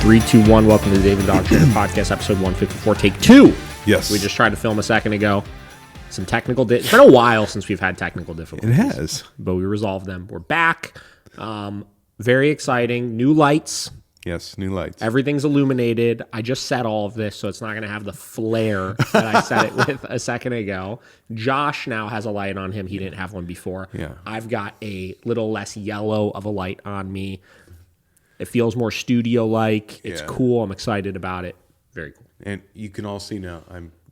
3, 2, 1. Welcome to the David Dog Trainer Podcast, episode 154, take 2. Yes. We just tried to film a second ago. Some technical it's been a while since we've had technical difficulties. It has. But we resolved them. We're back. Very exciting. New lights. Yes, new lights. Everything's illuminated. I just set all of this, so it's not going to have the flare that I set it with a second ago. Josh now has a light on him. He didn't have one before. Yeah. I've got a little less yellow of a light on me. It feels more studio-like. It's cool. I'm excited about it. Very cool. And you can all see now,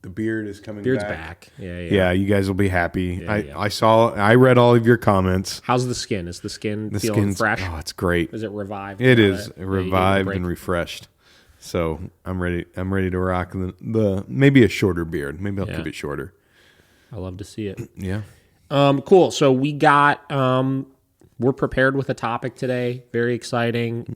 the beard is coming Beard's back. back. Yeah. Yeah, you guys will be happy. Yeah. I read all of your comments. How's the skin? Is the skin feeling fresh? Oh, it's great. Is it revived? It is revived and refreshed. So I'm ready to rock the maybe a shorter beard. Maybe I'll keep it shorter. I love to see it. Yeah. Cool. So we got we're prepared with a topic today. Very exciting.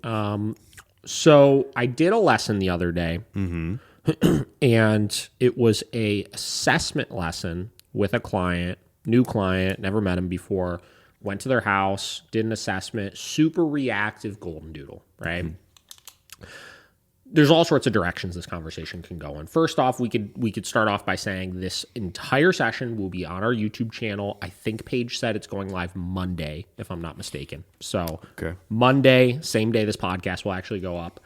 So I did a lesson the other day. Mm-hmm. And it was a assessment lesson with a client, new client, never met him before, went to their house, did an assessment, super reactive golden doodle, right? Mm-hmm. There's all sorts of directions this conversation can go in. First off, we could start off by saying this entire session will be on our YouTube channel. I think Paige said it's going live Monday, if I'm not mistaken. So Monday, same day this podcast will actually go up.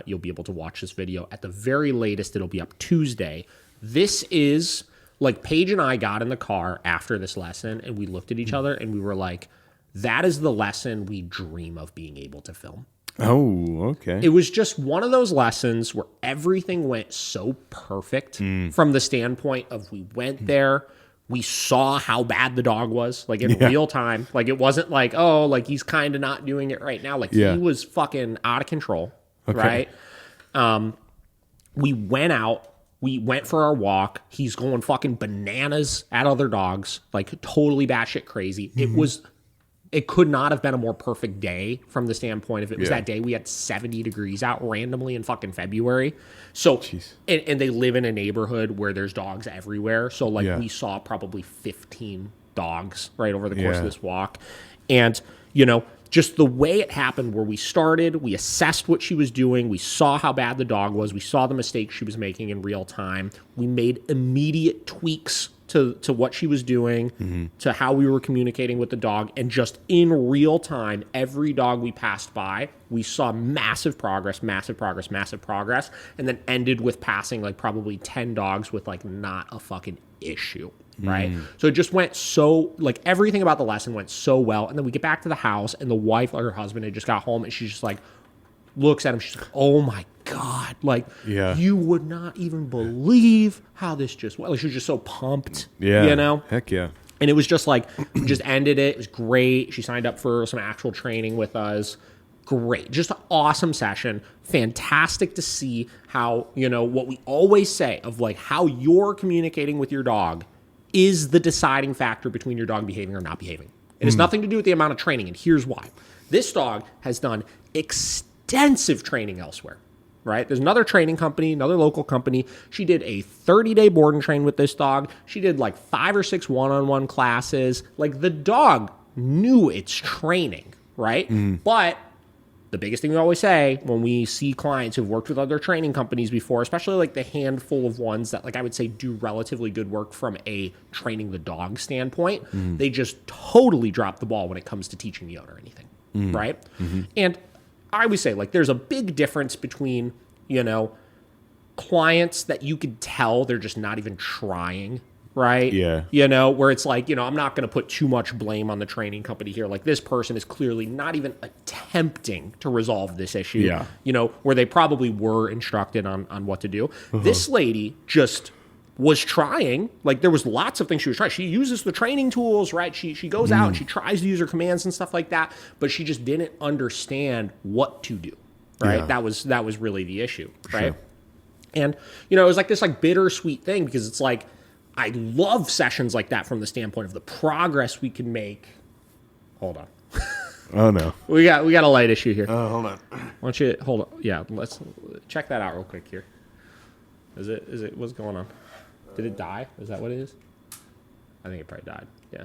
You'll be able to watch this video. At the very latest, it'll be up Tuesday. This is, like, Paige and I got in the car after this lesson, and we looked at each other, and we were like, that is the lesson we dream of being able to film. Oh, okay. It was just one of those lessons where everything went so perfect from the standpoint of we went there, we saw how bad the dog was, like in real time. Like, it wasn't like, oh, like he's kind of not doing it right now. Like, he was fucking out of control. Okay. Right? We went out. We went for our walk. He's going fucking bananas at other dogs, like totally batshit crazy. Mm-hmm. It could not have been a more perfect day from the standpoint of it was that day we had 70 degrees out randomly in fucking February. So, and they live in a neighborhood where there's dogs everywhere. So, like, we saw probably 15 dogs right over the course of this walk. And, you know, just the way it happened where we started, we assessed what she was doing, we saw how bad the dog was, we saw the mistakes she was making in real time, we made immediate tweaks to what she was doing, to how we were communicating with the dog, and just in real time, every dog we passed by, we saw massive progress, and then ended with passing like probably 10 dogs with like not a fucking issue. Right. So it just went so, like, everything about the lesson went so well. And then we get back to the house, and the wife or her husband had just got home, and she's just like, looks at him. She's like, oh my God. Like, you would not even believe how this just went. Like, she was just so pumped. Yeah. You know? Heck yeah. And it was just like, just ended it. It was great. She signed up for some actual training with us. Great. Just an awesome session. Fantastic to see how, you know, what we always say of like how you're communicating with your dog is the deciding factor between your dog behaving or not behaving. It has nothing to do with the amount of training, and here's why. This dog has done extensive training elsewhere, right? There's another training company, another local company. She did a 30-day board and train with this dog. She did like 5 or 6 one-on-one classes. Like, the dog knew its training, right? But the biggest thing we always say when we see clients who've worked with other training companies before, especially like the handful of ones that, like, I would say do relatively good work from a training the dog standpoint, they just totally drop the ball when it comes to teaching the owner anything, right? And I always say, like, there's a big difference between, you know, clients that you could tell they're just not even trying, right? Yeah. You know, where it's like, you know, I'm not going to put too much blame on the training company here. Like, this person is clearly not even attempting to resolve this issue. Yeah. You know, where they probably were instructed on what to do. This lady just was trying. Like, there was lots of things she was trying. She uses the training tools, right? She goes out and she tries to use her commands and stuff like that, but she just didn't understand what to do, right? Yeah. That was really the issue, right? Sure. And, you know, it was like this like bittersweet thing because it's like, I love sessions like that from the standpoint of the progress we can make. Hold on. Oh no. We got a light issue here. Oh, hold on. Why don't you hold on? Yeah, let's check that out real quick here. Is it what's going on? Did it die? Is that what it is? I think it probably died. Yeah.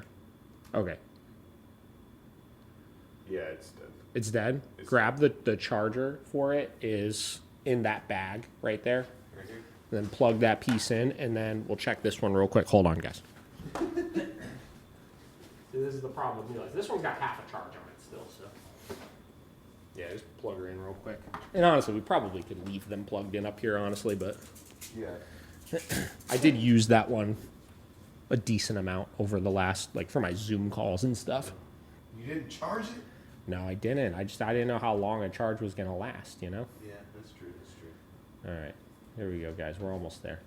Okay. Yeah, it's dead. It's dead? Grab the charger for it is in that bag right there. Right here. Then plug that piece in, and then we'll check this one real quick. Hold on, guys. See, this is the problem with me. This one's got half a charge on it still, so. Yeah, just plug her in real quick. And honestly, we probably could leave them plugged in up here, honestly, but. Yeah. I did use that one a decent amount over the last, like for my Zoom calls and stuff. You didn't charge it? No, I didn't. I didn't know how long a charge was going to last, you know? Yeah, that's true. All right. Here we go, guys. We're almost there.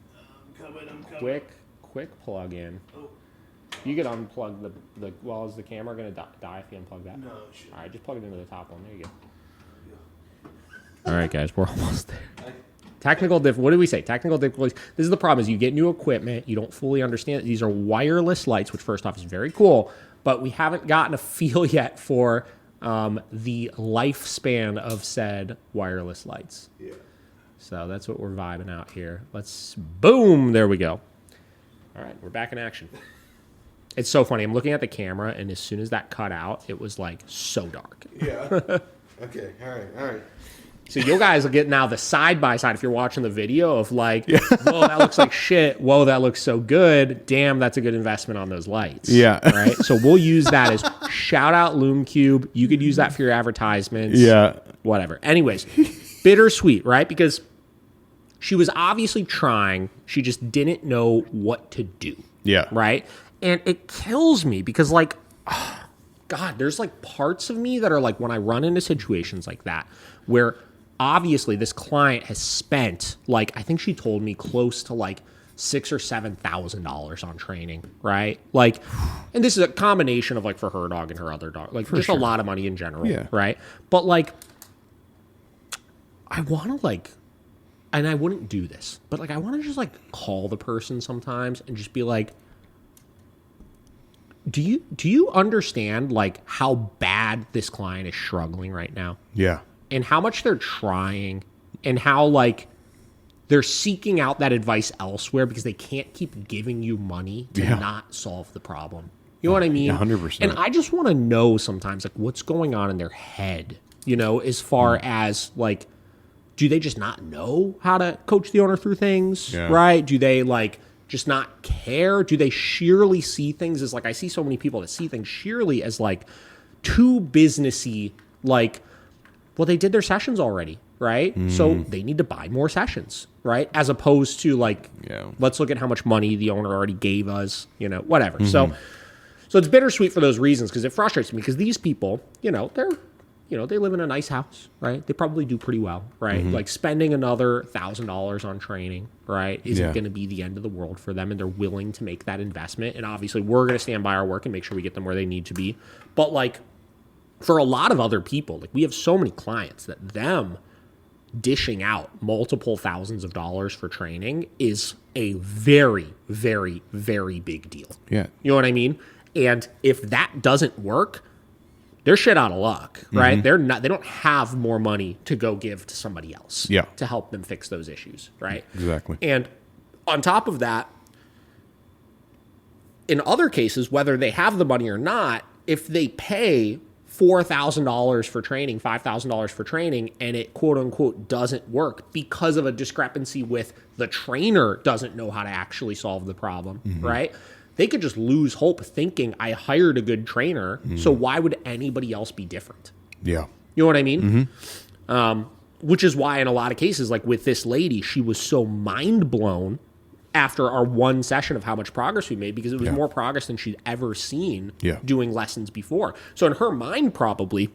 I'm coming. Quick plug in. Oh. You could unplug the well, is the camera going to die if you unplug that? No, it shouldn't. All right, just plug it into the top one. There you go. All right, guys. We're almost there. Technical what did we say? Technical difficulties. This is the problem: is you get new equipment, you don't fully understand it. These are wireless lights, which first off is very cool, but we haven't gotten a feel yet for the lifespan of said wireless lights. Yeah. So that's what we're vibing out here. Boom, there we go. All right, we're back in action. It's so funny. I'm looking at the camera, and as soon as that cut out, it was like so dark. Yeah. Okay. All right. So you guys will get now the side-by-side if you're watching the video of like, whoa, that looks like shit. Whoa, that looks so good. Damn, that's a good investment on those lights. Yeah. Right? So we'll use that as shout out LoomCube. You could use that for your advertisements. Yeah. Whatever. Anyways, bittersweet, right? Because she was obviously trying. She just didn't know what to do. Yeah. Right? And it kills me because like, oh, God, there's like parts of me that are like when I run into situations like that where obviously this client has spent like, I think she told me close to like $6,000 or $7,000 on training, right? Like, and this is a combination of like for her dog and her other dog, like just a lot of money in general, right? But like, I want to like, and I wouldn't do this, but like I want to just like call the person sometimes and just be like, do you understand like how bad this client is struggling right now? Yeah. And how much they're trying and how like they're seeking out that advice elsewhere because they can't keep giving you money to not solve the problem. You know what I mean? 100%. And I just want to know sometimes like what's going on in their head, you know, as far as like, do they just not know how to coach the owner through things, right? Do they like just not care? Do they sheerly see things as like, I see so many people that see things sheerly as like too businessy, like, well, they did their sessions already, right? So they need to buy more sessions, right? As opposed to like, let's look at how much money the owner already gave us, you know, whatever. So it's bittersweet for those reasons because it frustrates me because these people, you know, they live in a nice house, right? They probably do pretty well, right? Like spending another $1,000 on training, right, isn't going to be the end of the world for them, and they're willing to make that investment. And obviously, we're going to stand by our work and make sure we get them where they need to be. But like, for a lot of other people, like we have so many clients that them dishing out multiple thousands of dollars for training is a very, very, very big deal. Yeah. You know what I mean? And if that doesn't work, they're shit out of luck, right? They don't have more money to go give to somebody else to help them fix those issues, right? Exactly. And on top of that, in other cases, whether they have the money or not, if they pay $4,000 for training, $5,000 for training, and it quote unquote doesn't work because of a discrepancy with the trainer doesn't know how to actually solve the problem, right? They could just lose hope thinking I hired a good trainer, so why would anybody else be different? Yeah. You know what I mean? Which is why in a lot of cases, like with this lady, she was so mind blown after our one session of how much progress we made because it was more progress than she'd ever seen doing lessons before. So in her mind, probably,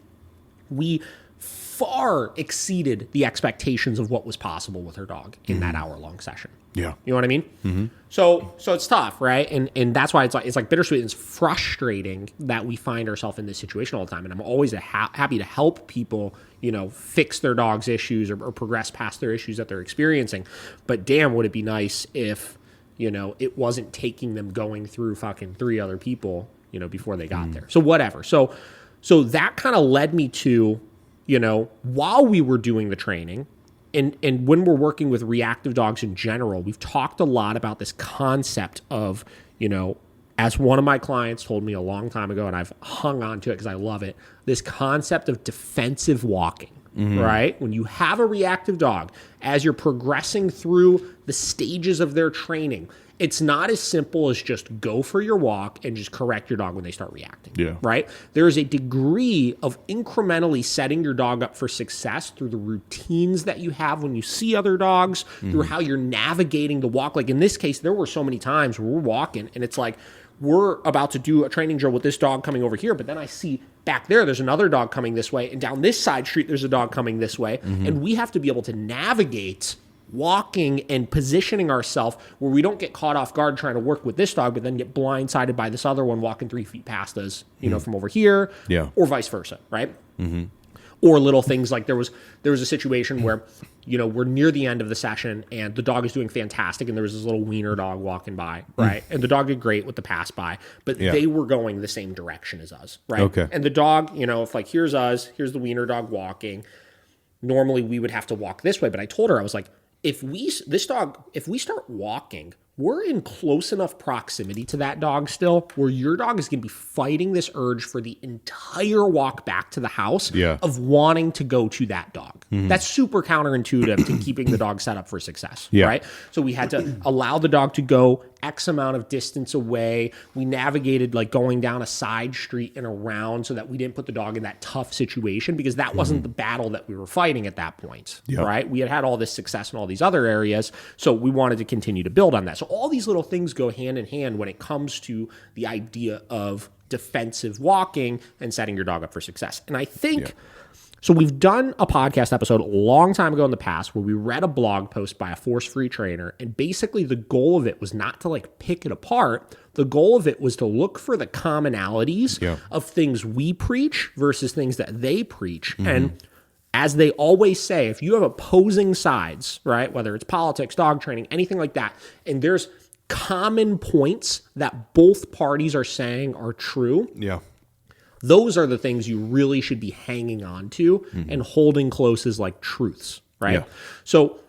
we far exceeded the expectations of what was possible with her dog in that hour-long session. Yeah. You know what I mean? So it's tough, right? And that's why it's like bittersweet. And it's frustrating that we find ourselves in this situation all the time. And I'm always happy to help people, you know, fix their dog's issues or progress past their issues that they're experiencing. But damn, would it be nice if, you know, it wasn't taking them going through fucking 3 other people, you know, before they got there. So whatever. So that kind of led me to, you know, while we were doing the training, and when we're working with reactive dogs in general, we've talked a lot about this concept of, you know, as one of my clients told me a long time ago, and I've hung on to it because I love it, this concept of defensive walking, right? When you have a reactive dog, as you're progressing through the stages of their training, it's not as simple as just go for your walk and just correct your dog when they start reacting, right? There is a degree of incrementally setting your dog up for success through the routines that you have when you see other dogs, through how you're navigating the walk. Like in this case, there were so many times where we're walking and it's like, we're about to do a training drill with this dog coming over here, but then I see back there's another dog coming this way, and down this side street, there's a dog coming this way, and we have to be able to navigate walking and positioning ourselves where we don't get caught off guard trying to work with this dog, but then get blindsided by this other one walking 3 feet past us, from over here, or vice versa, right? Or little things like there was a situation where, we're near the end of the session and the dog is doing fantastic, and there was this little wiener dog walking by, right? And the dog did great with the pass by, but they were going the same direction as us, right? Okay. And the dog, if like, here's us, here's the wiener dog walking. Normally we would have to walk this way, but I told her, I was like, if we start walking, we're in close enough proximity to that dog still where your dog is going to be fighting this urge for the entire walk back to the house of wanting to go to that dog. That's super counterintuitive to keeping the dog set up for success, right? So we had to allow the dog to go X amount of distance away. We navigated like going down a side street and around so that we didn't put the dog in that tough situation, because that wasn't the battle that we were fighting at that point, right? We had all this success in all these other areas, so we wanted to continue to build on that. So all these little things go hand in hand when it comes to the idea of defensive walking and setting your dog up for success. And I think... So we've done a podcast episode a long time ago in the past where we read a blog post by a force-free trainer, and basically the goal of it was not to like pick it apart. The goal of it was to look for the commonalities of things we preach versus things that they preach. And as they always say, if you have opposing sides, right, whether it's politics, dog training, anything like that, and there's common points that both parties are saying are true, those are the things you really should be hanging on to and holding close as like truths, right? So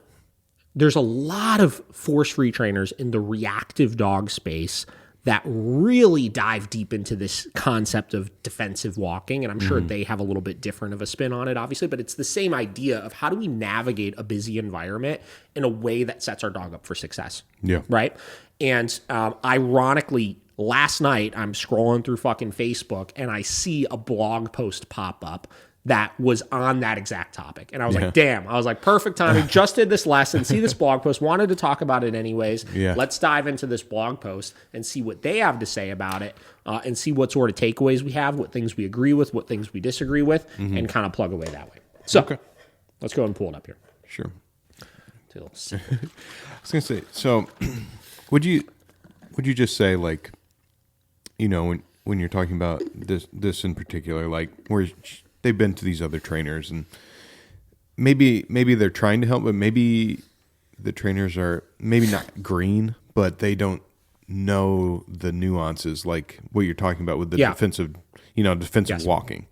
there's a lot of force-free trainers in the reactive dog space that really dive deep into this concept of defensive walking. And I'm sure they have a little bit different of a spin on it, obviously, but it's the same idea of how do we navigate a busy environment in a way that sets our dog up for success, right? And ironically, last night, I'm scrolling through fucking Facebook and I see a blog post pop up that was on that exact topic. And I was like, damn, I was like, perfect timing. Just did this lesson, see this blog post, wanted to talk about it anyways. Let's dive into this blog post and see what they have to say about it, and see what sort of takeaways we have, what things we agree with, what things we disagree with, and kind of plug away that way. So let's go and pull it up here. Sure. I was going to say, so would you just say like, when you're talking about this in particular, like where they've been to these other trainers and maybe they're trying to help, but maybe the trainers are maybe not green, but they don't know the nuances, like what you're talking about with the defensive walking.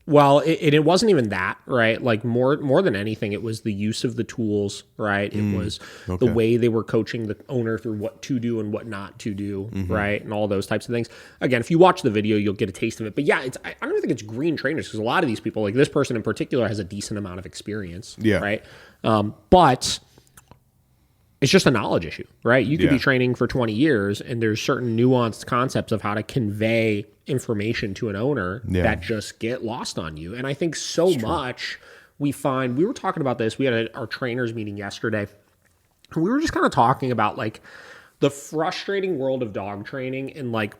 Well, it wasn't even that, right? Like more than anything, it was the use of the tools, right? It was the way they were coaching the owner through what to do and what not to do, right? And all those types of things. Again, if you watch the video, you'll get a taste of it. But yeah, I don't even think it's green trainers, because a lot of these people, like this person in particular, has a decent amount of experience, right? But it's just a knowledge issue, right? You could be training for 20 years and there's certain nuanced concepts of how to convey information to an owner that just get lost on you. And I think so much we find, we were talking about this, we had our trainers meeting yesterday, and we were just kind of talking about like the frustrating world of dog training and like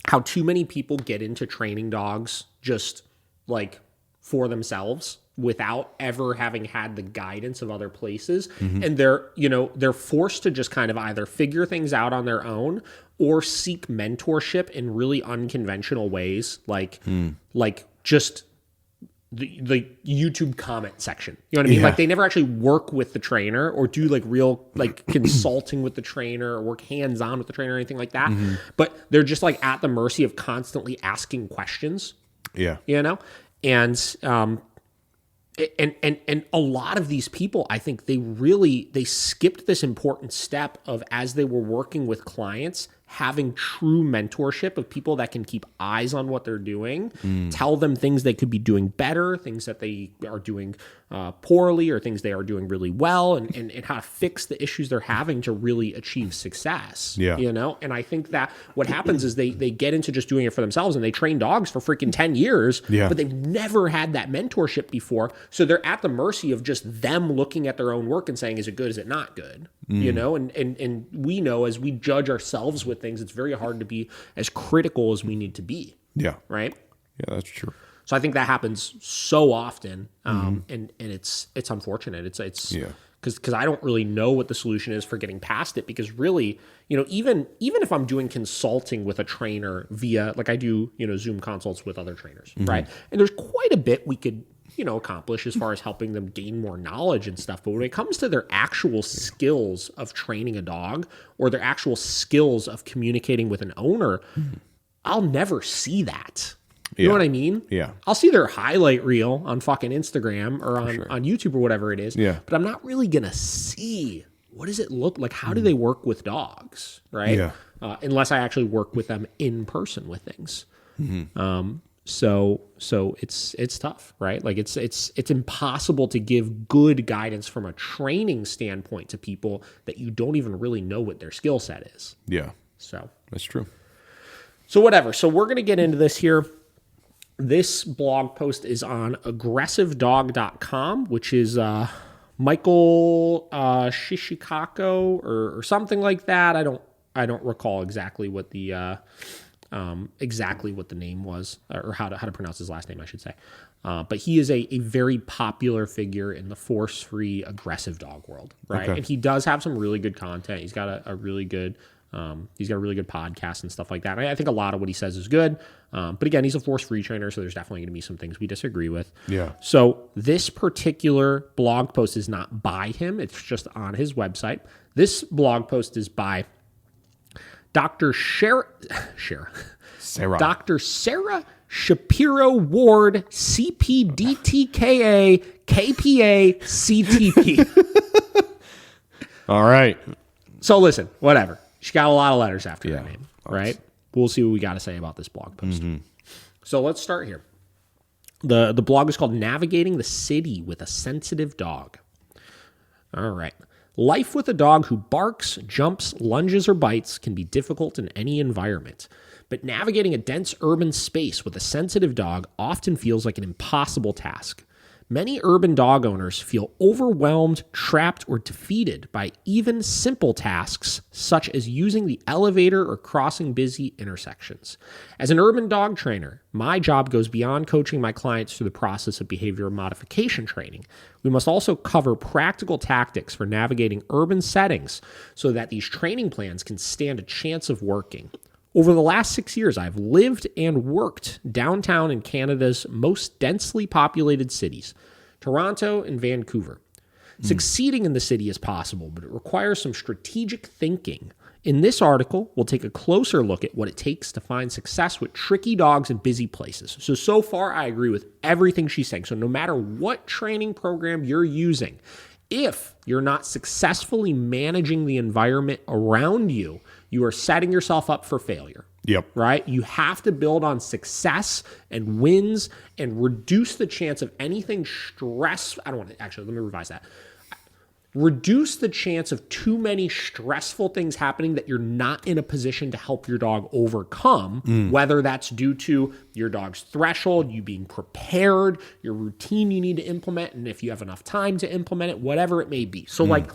how too many people get into training dogs just like for themselves without ever having had the guidance of other places. And they're forced to just kind of either figure things out on their own or seek mentorship in really unconventional ways, like just the YouTube comment section. You know what I mean? Like they never actually work with the trainer or do like real like consulting with the trainer or work hands-on with the trainer or anything like that. But they're just like at the mercy of constantly asking questions. And a lot of these people, I think they skipped this important step of, as they were working with clients, having true mentorship of people that can keep eyes on what they're doing, tell them things they could be doing better, things that they are doing poorly, or things they are doing really well, and how to fix the issues they're having to really achieve success. Yeah. You know, and I think that what happens is they get into just doing it for themselves, and they train dogs for freaking 10 years, but they've never had that mentorship before. So they're at the mercy of just them looking at their own work and saying, is it good? Is it not good? You know, and we know as we judge ourselves with things, it's very hard to be as critical as we need to be. Yeah. Right. Yeah, that's true. So I think that happens so often. And it's unfortunate. It's because I don't really know what the solution is for getting past it, because really, you know, even if I'm doing consulting with a trainer via, like I do, you know, Zoom consults with other trainers, right? And there's quite a bit we could, you know, accomplish as far as helping them gain more knowledge and stuff. But when it comes to their actual skills of training a dog, or their actual skills of communicating with an owner, I'll never see that. You know what I mean? Yeah. I'll see their highlight reel on fucking Instagram or on YouTube or whatever it is. Yeah. But I'm not really going to see, what does it look like? How do they work with dogs? Right. Yeah. Unless I actually work with them in person with things. So it's tough, right? Like it's impossible to give good guidance from a training standpoint to people that you don't even really know what their skill set is. Yeah. So That's true. So whatever. So we're going to get into this here. This blog post is on aggressivedog.com, which is Michael Shishikako or something like that. I don't recall exactly what the name was, or how to pronounce his last name, I should say. But he is a very popular figure in the force-free aggressive dog world, right? Okay. And he does have some really good content. He's got a really good podcast and stuff like that. I think a lot of what he says is good. But again, he's a force-free trainer, so there's definitely going to be some things we disagree with. Yeah. So this particular blog post is not by him. It's just on his website. This blog post is by Dr. Sarah Shapiro Ward, CPDTKA, KPA, CTP. All right. So listen, whatever. She got a lot of letters after her name, Awesome. right? We'll see what we got to say about this blog post. So let's start here. The blog is called Navigating the City with a Sensitive Dog. All right. Life with a dog who barks, jumps, lunges, or bites can be difficult in any environment. But navigating a dense urban space with a sensitive dog often feels like an impossible task. Many urban dog owners feel overwhelmed, trapped, or defeated by even simple tasks such as using the elevator or crossing busy intersections. As an urban dog trainer, my job goes beyond coaching my clients through the process of behavior modification training. We must also cover practical tactics for navigating urban settings so that these training plans can stand a chance of working. Over the last 6 years, I've lived and worked downtown in Canada's most densely populated cities, Toronto and Vancouver. Succeeding in the city is possible, but it requires some strategic thinking. In this article, we'll take a closer look at what it takes to find success with tricky dogs in busy places. So far, I agree with everything she's saying. So no matter what training program you're using, if you're not successfully managing the environment around you, you are setting yourself up for failure. Yep. Right? You have to build on success and wins and reduce the chance of anything let me revise that. Reduce the chance of too many stressful things happening that you're not in a position to help your dog overcome, whether that's due to your dog's threshold, you being prepared, your routine you need to implement, and if you have enough time to implement it, whatever it may be. So like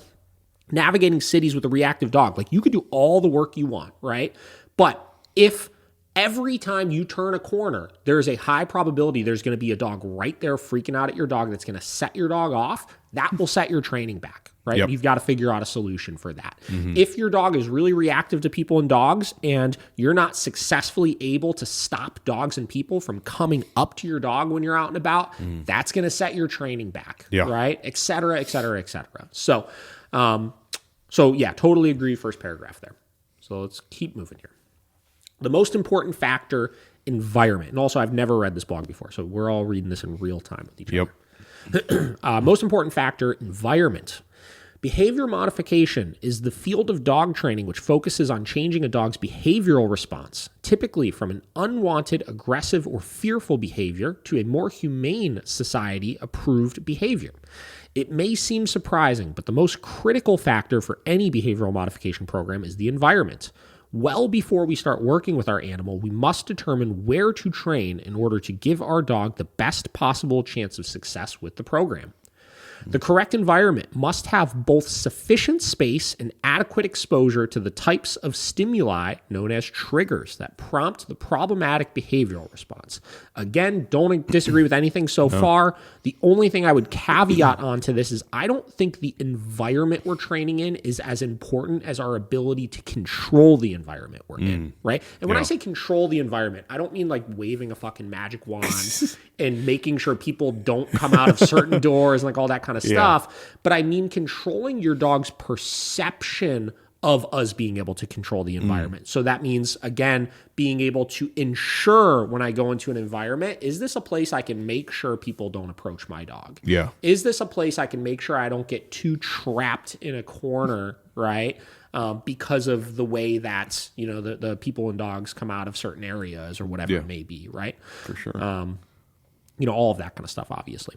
navigating cities with a reactive dog, like you could do all the work you want, right? But if every time you turn a corner, there's a high probability there's going to be a dog right there freaking out at your dog that's going to set your dog off, that will set your training back, right? Yep. You've got to figure out a solution for that. If your dog is really reactive to people and dogs and you're not successfully able to stop dogs and people from coming up to your dog when you're out and about, that's going to set your training back, right? Et cetera, et cetera, et cetera. So yeah, totally agree. First paragraph there. So let's keep moving here. The most important factor, environment. And also, I've never read this blog before, so we're all reading this in real time with each other. Most important factor, environment. Behavior modification is the field of dog training which focuses on changing a dog's behavioral response, typically from an unwanted, aggressive, or fearful behavior to a more humane society-approved behavior. It may seem surprising, but the most critical factor for any behavioral modification program is the environment. Well before we start working with our animal, we must determine where to train in order to give our dog the best possible chance of success with the program. The correct environment must have both sufficient space and adequate exposure to the types of stimuli known as triggers that prompt the problematic behavioral response. Again, don't disagree with anything so far. The only thing I would caveat onto this is I don't think the environment we're training in is as important as our ability to control the environment we're in, right? And when I say control the environment, I don't mean like waving a fucking magic wand and making sure people don't come out of certain doors and like all that kind of stuff. But I mean controlling your dog's perception of us being able to control the environment. So that means, again, being able to ensure when I go into an environment, is this a place I can make sure people don't approach my dog? Yeah. Is this a place I can make sure I don't get too trapped in a corner, right? Because of the way that, you know, the people and dogs come out of certain areas or whatever it may be, right? For sure. You know, all of that kind of stuff, obviously.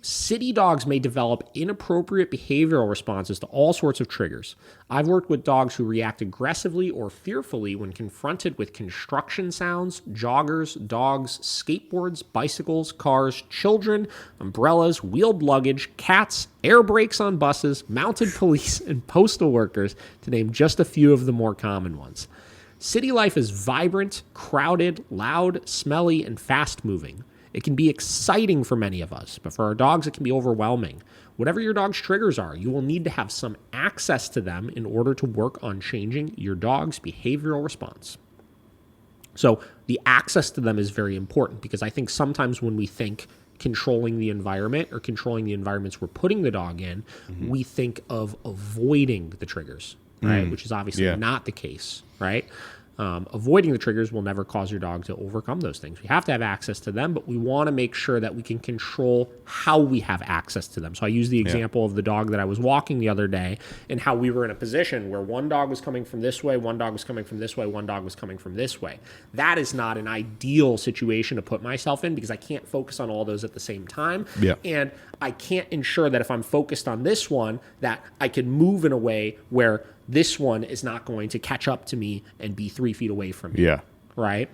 City dogs may develop inappropriate behavioral responses to all sorts of triggers. I've worked with dogs who react aggressively or fearfully when confronted with construction sounds, joggers, dogs, skateboards, bicycles, cars, children, umbrellas, wheeled luggage, cats, air brakes on buses, mounted police, and postal workers, to name just a few of the more common ones. City life is vibrant, crowded, loud, smelly, and fast-moving. It can be exciting for many of us, but for our dogs, it can be overwhelming. Whatever your dog's triggers are, you will need to have some access to them in order to work on changing your dog's behavioral response. So the access to them is very important because I think sometimes when we think controlling the environment or controlling the environments we're putting the dog in, we think of avoiding the triggers, right? Which is obviously not the case, right? Avoiding the triggers will never cause your dog to overcome those things. We have to have access to them, but we want to make sure that we can control how we have access to them. So I use the example of the dog that I was walking the other day and how we were in a position where one dog was coming from this way, one dog was coming from this way, one dog was coming from this way. That is not an ideal situation to put myself in because I can't focus on all those at the same time. And I can't ensure that if I'm focused on this one, that I can move in a way where this one is not going to catch up to me and be 3 feet away from me. Right?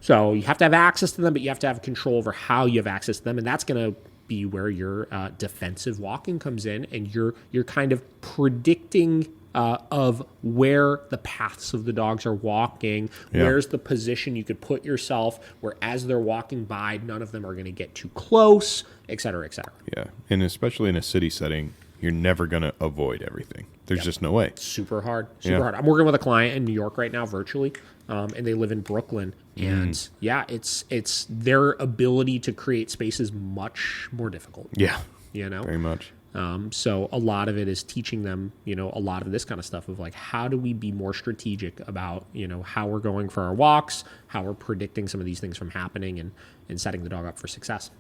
So you have to have access to them, but you have to have control over how you have access to them. And that's going to be where your defensive walking comes in. And you're kind of predicting of where the paths of the dogs are walking, where's the position you could put yourself, where as they're walking by, none of them are going to get too close, et cetera, et cetera. Yeah. And especially in a city setting, you're never going to avoid everything. There's just no way. Super hard. Hard. I'm working with a client in New York right now virtually, and they live in Brooklyn. And it's their ability to create space is much more difficult. You know? Very much. So a lot of it is teaching them, you know, a lot of this kind of stuff of like, how do we be more strategic about, you know, how we're going for our walks, how we're predicting some of these things from happening and setting the dog up for success.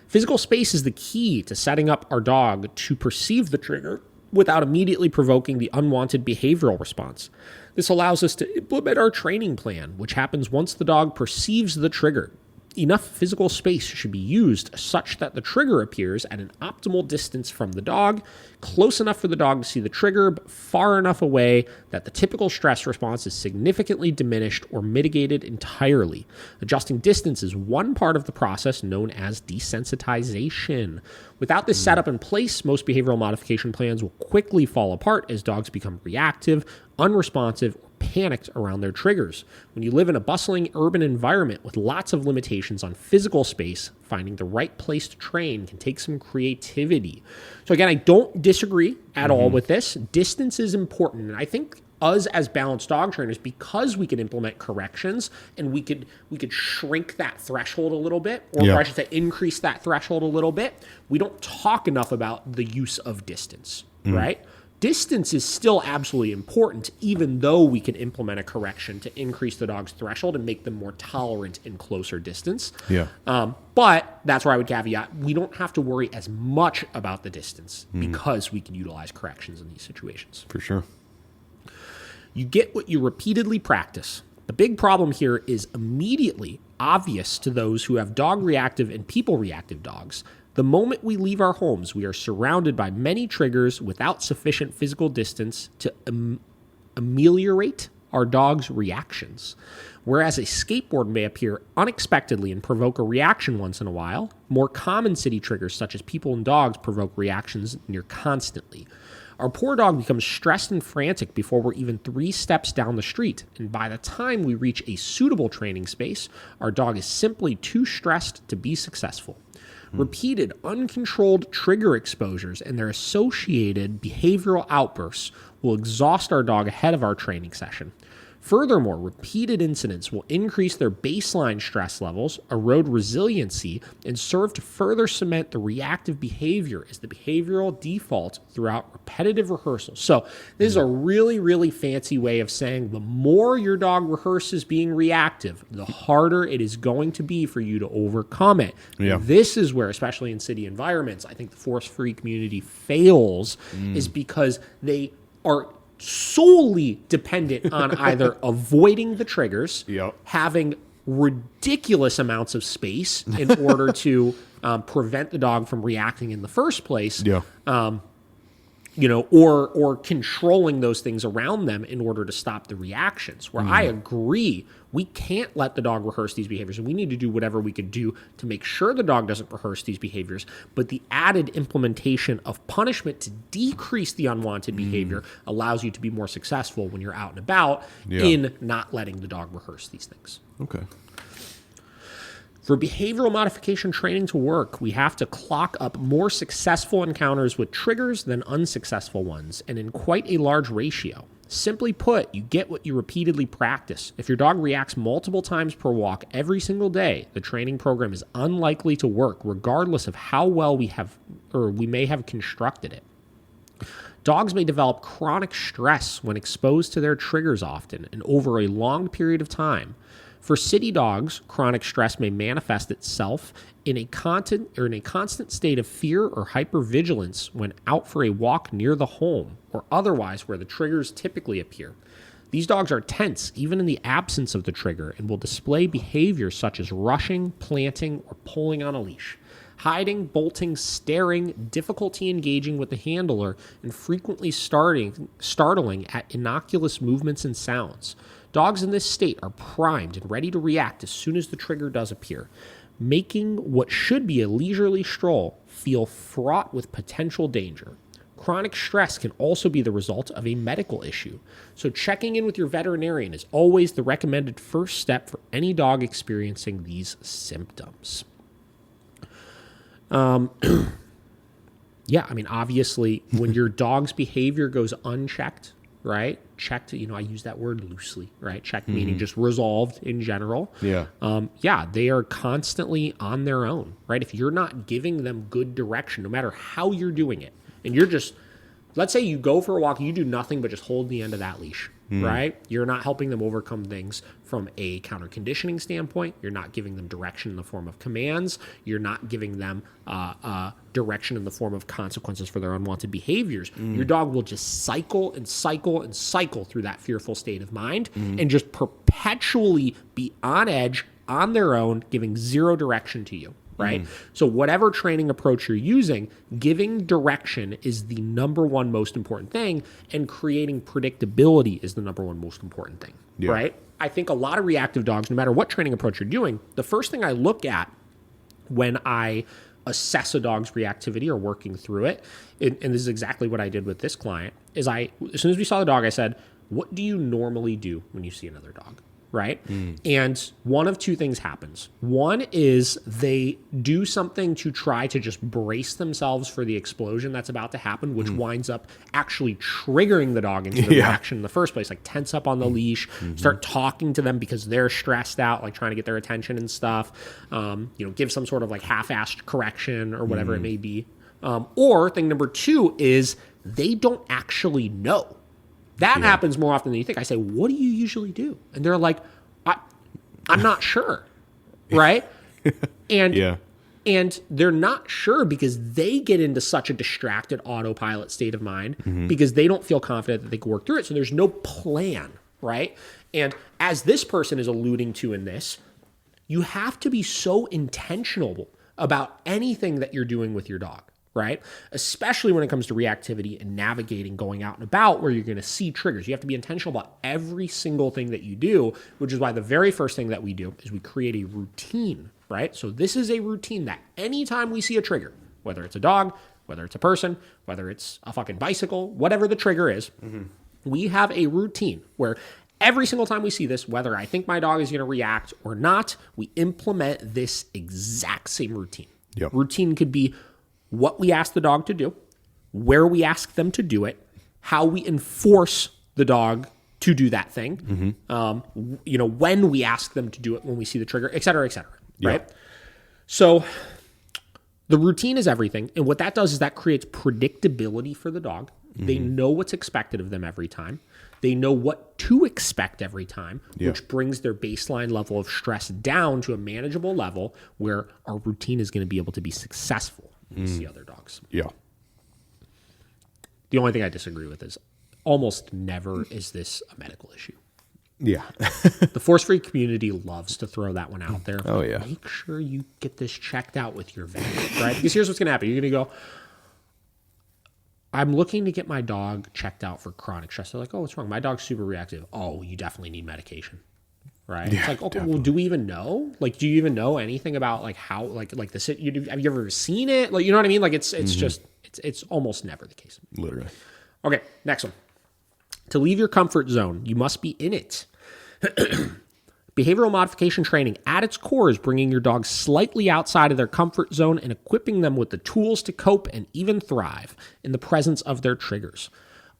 Physical space is the key to setting up our dog to perceive the trigger without immediately provoking the unwanted behavioral response. This allows us to implement our training plan, which happens once the dog perceives the trigger. Enough physical space should be used such that the trigger appears at an optimal distance from the dog, close enough for the dog to see the trigger, but far enough away that the typical stress response is significantly diminished or mitigated entirely. Adjusting distance is one part of the process known as desensitization. Without this setup in place, most behavioral modification plans will quickly fall apart as dogs become reactive, unresponsive, or panicked around their triggers. When you live in a bustling urban environment with lots of limitations on physical space, finding the right place to train can take some creativity. So again, I don't disagree at all with this. Distance is important. And I think us as balanced dog trainers, because we can implement corrections and we could shrink that threshold a little bit, or I should say increase that threshold a little bit, we don't talk enough about the use of distance, right? Distance is still absolutely important, even though we can implement a correction to increase the dog's threshold and make them more tolerant in closer distance. Yeah. But that's where I would caveat, we don't have to worry as much about the distance because we can utilize corrections in these situations. For sure. You get what you repeatedly practice. The big problem here is immediately obvious to those who have dog reactive and people reactive dogs. The moment we leave our homes, we are surrounded by many triggers without sufficient physical distance to ameliorate our dog's reactions. Whereas a skateboard may appear unexpectedly and provoke a reaction once in a while, more common city triggers such as people and dogs provoke reactions near constantly. Our poor dog becomes stressed and frantic before we're even 3 steps down the street, and by the time we reach a suitable training space, our dog is simply too stressed to be successful. Repeated, uncontrolled trigger exposures and their associated behavioral outbursts will exhaust our dog ahead of our training session. Furthermore, repeated incidents will increase their baseline stress levels, erode resiliency, and serve to further cement the reactive behavior as the behavioral default throughout repetitive rehearsals. So this is a really, really fancy way of saying the more your dog rehearses being reactive, the harder it is going to be for you to overcome it. Yeah. This is where, especially in city environments, I think the force-free community fails is because they are solely dependent on either avoiding the triggers, having ridiculous amounts of space in order to prevent the dog from reacting in the first place, or controlling those things around them in order to stop the reactions. Where I agree, we can't let the dog rehearse these behaviors, and we need to do whatever we can do to make sure the dog doesn't rehearse these behaviors. But the added implementation of punishment to decrease the unwanted behavior allows you to be more successful when you're out and about in not letting the dog rehearse these things. Okay. For behavioral modification training to work, we have to clock up more successful encounters with triggers than unsuccessful ones, and in quite a large ratio. Simply put, you get what you repeatedly practice. If your dog reacts multiple times per walk every single day, the training program is unlikely to work, regardless of how well we may have constructed it. Dogs may develop chronic stress when exposed to their triggers often and over a long period of time. For city dogs, chronic stress may manifest itself in a constant state of fear or hypervigilance when out for a walk near the home or otherwise where the triggers typically appear. These dogs are tense even in the absence of the trigger and will display behaviors such as rushing, planting, or pulling on a leash. Hiding, bolting, staring, difficulty engaging with the handler, and frequently startling at innocuous movements and sounds. Dogs in this state are primed and ready to react as soon as the trigger does appear, making what should be a leisurely stroll feel fraught with potential danger. Chronic stress can also be the result of a medical issue, so checking in with your veterinarian is always the recommended first step for any dog experiencing these symptoms. Obviously, when your dog's behavior goes unchecked, right? Checked, I use that word loosely, right? Checked meaning just resolved in general. They are constantly on their own, right? If you're not giving them good direction, no matter how you're doing it, and you're just, let's say you go for a walk, you do nothing but just hold the end of that leash, right? You're not helping them overcome things from a counter conditioning standpoint. You're not giving them direction in the form of commands. You're not giving them direction in the form of consequences for their unwanted behaviors. Your dog will just cycle and cycle and cycle through that fearful state of mind and just perpetually be on edge, on their own, giving zero direction to you. Right? So whatever training approach you're using, giving direction is the number one most important thing, and creating predictability is the number one most important thing, right? I think a lot of reactive dogs, no matter what training approach you're doing, the first thing I look at when I assess a dog's reactivity or working through it, and this is exactly what I did with this client, is as soon as we saw the dog, I said, what do you normally do when you see another dog? Right? And one of two things happens. One is they do something to try to just brace themselves for the explosion that's about to happen, which winds up actually triggering the dog into the reaction in the first place, like tense up on the leash, start talking to them because they're stressed out, like trying to get their attention and stuff, give some sort of like half-assed correction or whatever it may be. Or thing number two is they don't actually know. That happens more often than you think. I say, what do you usually do? And they're like, I'm not sure, right? And they're not sure because they get into such a distracted autopilot state of mind because they don't feel confident that they can work through it. So there's no plan, right? And as this person is alluding to in this, you have to be so intentional about anything that you're doing with your dog, right? Especially when it comes to reactivity and navigating, going out and about where you're going to see triggers. You have to be intentional about every single thing that you do, which is why the very first thing that we do is we create a routine, right? So this is a routine that anytime we see a trigger, whether it's a dog, whether it's a person, whether it's a fucking bicycle, whatever the trigger is, we have a routine where every single time we see this, whether I think my dog is going to react or not, we implement this exact same routine. Yep. Routine could be what we ask the dog to do, where we ask them to do it, how we enforce the dog to do that thing, when we ask them to do it, when we see the trigger, et cetera, right? Yeah. So the routine is everything. And what that does is that creates predictability for the dog. They know what's expected of them every time. They know what to expect every time, which brings their baseline level of stress down to a manageable level where our routine is going to be able to be successful when we see other dogs. Yeah. The only thing I disagree with is almost never is this a medical issue. Yeah. The force-free community loves to throw that one out there. Oh, yeah. Make sure you get this checked out with your vet, right? Because here's what's going to happen. You're going to go, I'm looking to get my dog checked out for chronic stress. They're like, oh, what's wrong? My dog's super reactive. Oh, you definitely need medication, right? Yeah, it's like, okay, definitely. well, do we even know? Like, do you even know anything about like how, like the have you ever seen it? Like, you know what I mean? Like, it's just, it's almost never the case. Literally. Okay, next one. To leave your comfort zone, you must be in it. Behavioral modification training at its core is bringing your dog slightly outside of their comfort zone and equipping them with the tools to cope and even thrive in the presence of their triggers.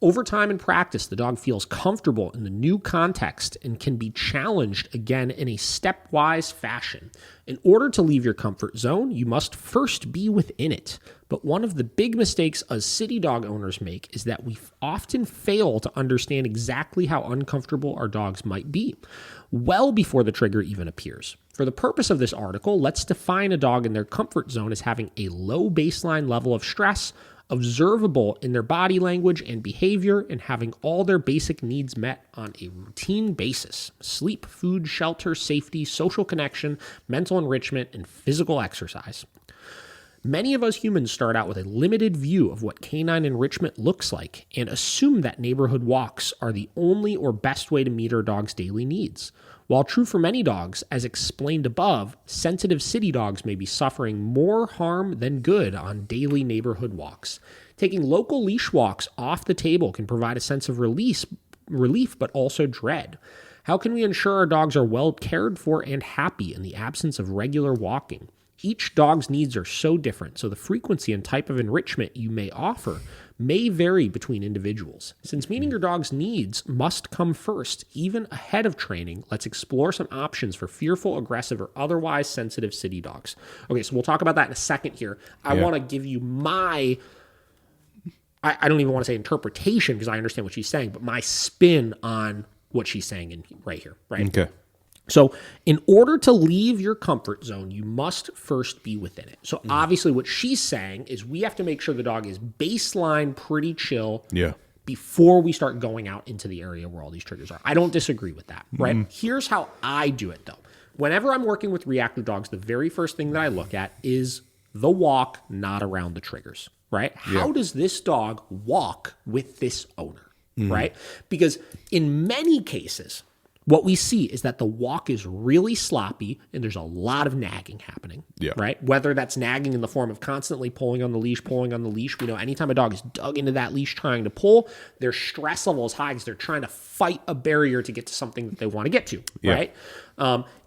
Over time and practice, the dog feels comfortable in the new context and can be challenged again in a stepwise fashion. In order to leave your comfort zone, you must first be within it. But one of the big mistakes us city dog owners make is that we often fail to understand exactly how uncomfortable our dogs might be, well before the trigger even appears. For the purpose of this article, let's define a dog in their comfort zone as having a low baseline level of stress, observable in their body language and behavior, and having all their basic needs met on a routine basis: sleep, food, shelter, safety, social connection, mental enrichment, and physical exercise. Many of us humans start out with a limited view of what canine enrichment looks like and assume that neighborhood walks are the only or best way to meet our dog's daily needs. While true for many dogs, as explained above, sensitive city dogs may be suffering more harm than good on daily neighborhood walks. Taking local leash walks off the table can provide a sense of relief, but also dread. How can we ensure our dogs are well cared for and happy in the absence of regular walking? Each dog's needs are so different, so the frequency and type of enrichment you may offer may vary between individuals. Since meeting your dog's needs must come first, even ahead of training, let's explore some options for fearful, aggressive, or otherwise sensitive city dogs. Okay, so we'll talk about that in a second here. I want to give you my, I don't even want to say interpretation because I understand what she's saying, but my spin on what she's saying right here, right? Okay. So in order to leave your comfort zone, you must first be within it. So obviously what she's saying is we have to make sure the dog is baseline pretty chill before we start going out into the area where all these triggers are. I don't disagree with that, right? Here's how I do it though. Whenever I'm working with reactive dogs, the very first thing that I look at is the walk, not around the triggers, right? How does this dog walk with this owner, right? Because in many cases, what we see is that the walk is really sloppy and there's a lot of nagging happening, right? Whether that's nagging in the form of constantly pulling on the leash. We know anytime a dog is dug into that leash trying to pull, their stress level is high because they're trying to fight a barrier to get to something that they want to get to, right?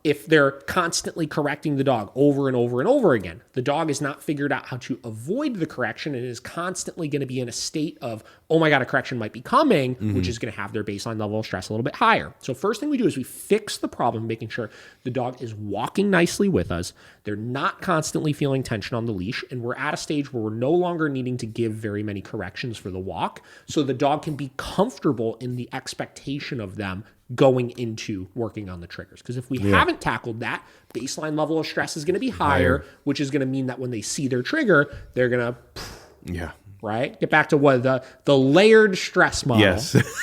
If they're constantly correcting the dog over and over and over again, the dog has not figured out how to avoid the correction and is constantly going to be in a state of, oh my God, a correction might be coming, which is going to have their baseline level of stress a little bit higher. So first thing we do is we fix the problem, making sure the dog is walking nicely with us. They're not constantly feeling tension on the leash. And we're at a stage where we're no longer needing to give very many corrections for the walk. So the dog can be comfortable in the expectation of them going into working on the triggers. Because if we haven't tackled that, baseline level of stress is going to be higher, which is going to mean that when they see their trigger, they're going to, right? Get back to what the layered stress model,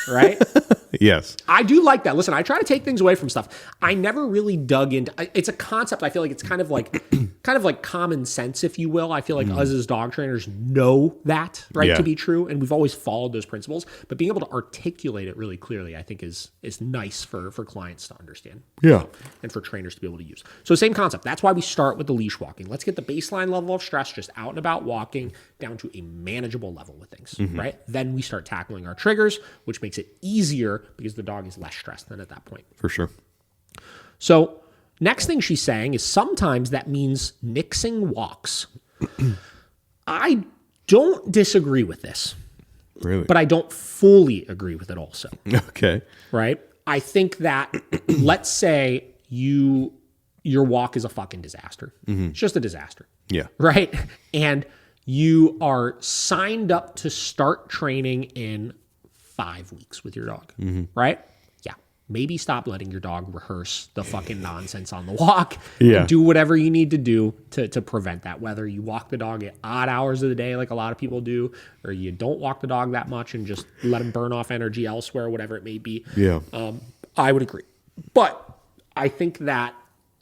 right? Yes. I do like that. Listen, I try to take things away from stuff. I never really dug into. It's a concept. I feel like it's kind of like common sense, if you will. I feel like us as dog trainers know that, right, to be true, and we've always followed those principles. But being able to articulate it really clearly, I think, is nice for clients to understand. Yeah. And for trainers to be able to use. So same concept. That's why we start with the leash walking. Let's get the baseline level of stress just out and about walking down to a manageable level with things, right? Then we start tackling our triggers, which makes it easier because the dog is less stressed than at that point. For sure. So next thing she's saying is sometimes that means nixing walks. I don't disagree with this. Really? But I don't fully agree with it also. Okay. Right? I think that, let's say your walk is a fucking disaster. It's just a disaster. Yeah. Right? And you are signed up to start training in 5 weeks with your dog. Right? Yeah. Maybe stop letting your dog rehearse the fucking nonsense on the walk. Yeah. And do whatever you need to do to prevent that. Whether you walk the dog at odd hours of the day like a lot of people do, or you don't walk the dog that much and just let him burn off energy elsewhere, whatever it may be. Yeah. I would agree. But I think that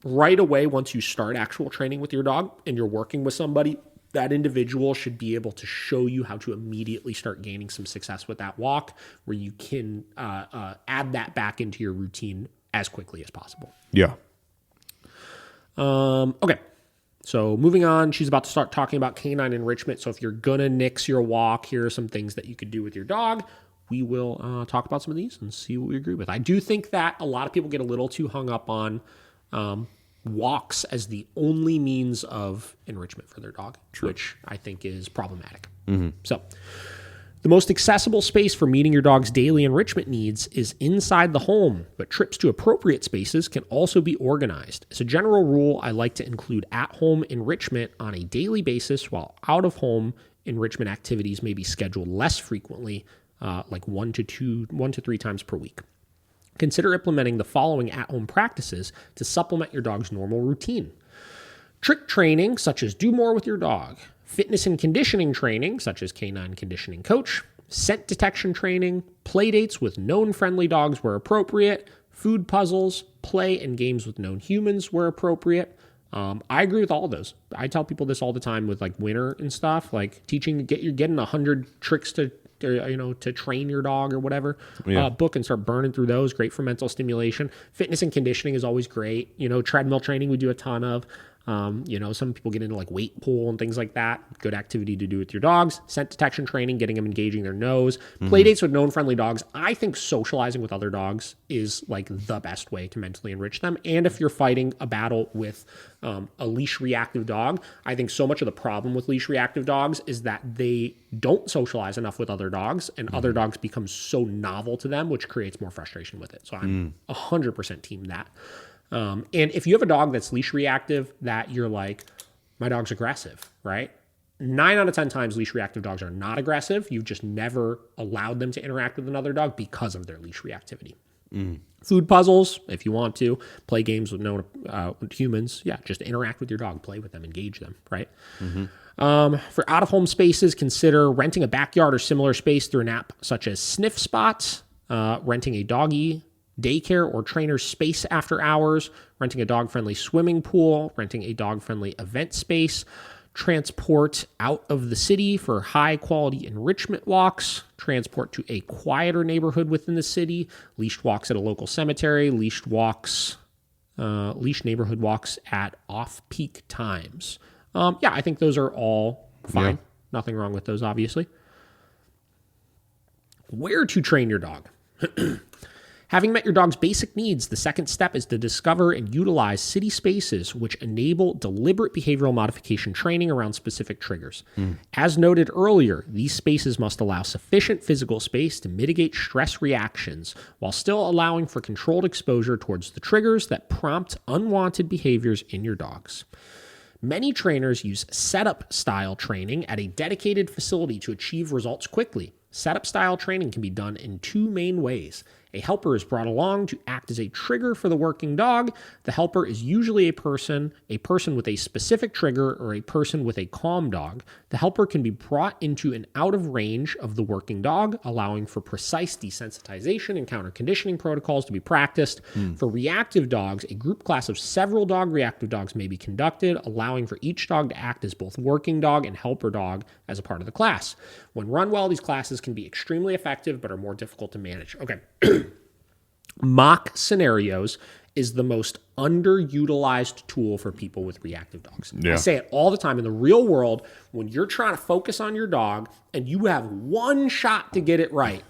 right away, once you start actual training with your dog and you're working with somebody, that individual should be able to show you how to immediately start gaining some success with that walk, where you can add that back into your routine as quickly as possible. Yeah. Okay. So moving on, she's about to start talking about canine enrichment. So if you're going to nix your walk, here are some things that you could do with your dog. We will talk about some of these and see what we agree with. I do think that a lot of people get a little too hung up on walks as the only means of enrichment for their dog, which I think is problematic. So the most accessible space for meeting your dog's daily enrichment needs is inside the home, but trips to appropriate spaces can also be organized. As a general rule, I like to include at-home enrichment on a daily basis, while out-of-home enrichment activities may be scheduled less frequently, like 1 to 3 times per week. Consider implementing the following at-home practices to supplement your dog's normal routine. Trick training, such as do more with your dog. Fitness and conditioning training, such as canine conditioning coach. Scent detection training. Play dates with known friendly dogs where appropriate. Food puzzles. Play and games with known humans where appropriate. I agree with all of those. I tell people this all the time with like winter and stuff, like teaching, you're getting 100 tricks to train your dog or whatever, book and start burning through those. Great for mental stimulation. Fitness and conditioning is always great. Treadmill training we do a ton of. Some people get into like weight pool and things like that. Good activity to do with your dogs. Scent detection training, getting them engaging their nose. Play dates with known friendly dogs. I think socializing with other dogs is like the best way to mentally enrich them. And if you're fighting a battle with a leash reactive dog, I think so much of the problem with leash reactive dogs is that they don't socialize enough with other dogs, and other dogs become so novel to them, which creates more frustration with it. So I'm 100% team that. And if you have a dog that's leash reactive, that you're like, my dog's aggressive, right? 9 out of 10 times leash reactive dogs are not aggressive. You've just never allowed them to interact with another dog because of their leash reactivity. Food puzzles, if you want to. Play games with known humans. Yeah, just interact with your dog. Play with them. Engage them, right? For out-of-home spaces, consider renting a backyard or similar space through an app such as Sniff Spot, renting a doggy daycare or trainer space after hours, renting a dog-friendly swimming pool, renting a dog-friendly event space, transport out of the city for high-quality enrichment walks, transport to a quieter neighborhood within the city, leashed walks at a local cemetery, leashed neighborhood walks at off-peak times. I think those are all fine. Yeah. Nothing wrong with those, obviously. Where to train your dog? Having met your dog's basic needs, the second step is to discover and utilize city spaces which enable deliberate behavioral modification training around specific triggers. As noted earlier, these spaces must allow sufficient physical space to mitigate stress reactions while still allowing for controlled exposure towards the triggers that prompt unwanted behaviors in your dogs. Many trainers use setup style training at a dedicated facility to achieve results quickly. Setup style training can be done in two main ways. A helper is brought along to act as a trigger for the working dog. The helper is usually a person with a specific trigger, or a person with a calm dog. The helper can be brought into and out of range of the working dog, allowing for precise desensitization and counter conditioning protocols to be practiced. For reactive dogs, a group class of several dog reactive dogs may be conducted, allowing for each dog to act as both working dog and helper dog as a part of the class. When run well, these classes can be extremely effective but are more difficult to manage. Okay. Mock scenarios is the most underutilized tool for people with reactive dogs. Yeah. I say it all the time. In the real world, when you're trying to focus on your dog and you have one shot to get it right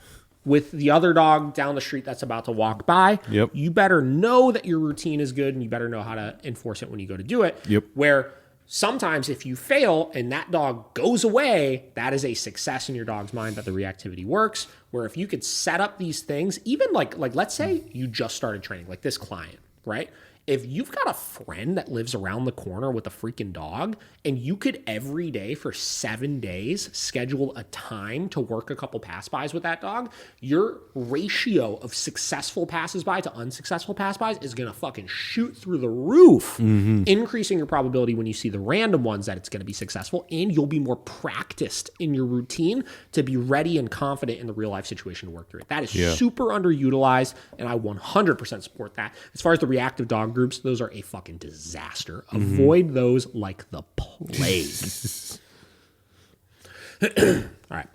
with the other dog down the street that's about to walk by, you better know that your routine is good and you better know how to enforce it when you go to do it. Where sometimes if you fail and that dog goes away, that is a success in your dog's mind that the reactivity works. Where if you could set up these things, even like let's say you just started training, like this client, right? If you've got a friend that lives around the corner with a freaking dog and you could every day for 7 days schedule a time to work a couple pass-bys with that dog, your ratio of successful passes-by to unsuccessful pass-bys is going to fucking shoot through the roof, increasing your probability when you see the random ones that it's going to be successful, and you'll be more practiced in your routine to be ready and confident in the real-life situation to work through it. That is super underutilized, and I 100% support that. As far as the reactive dog groups, those are a fucking disaster. Avoid those like the plague. All right.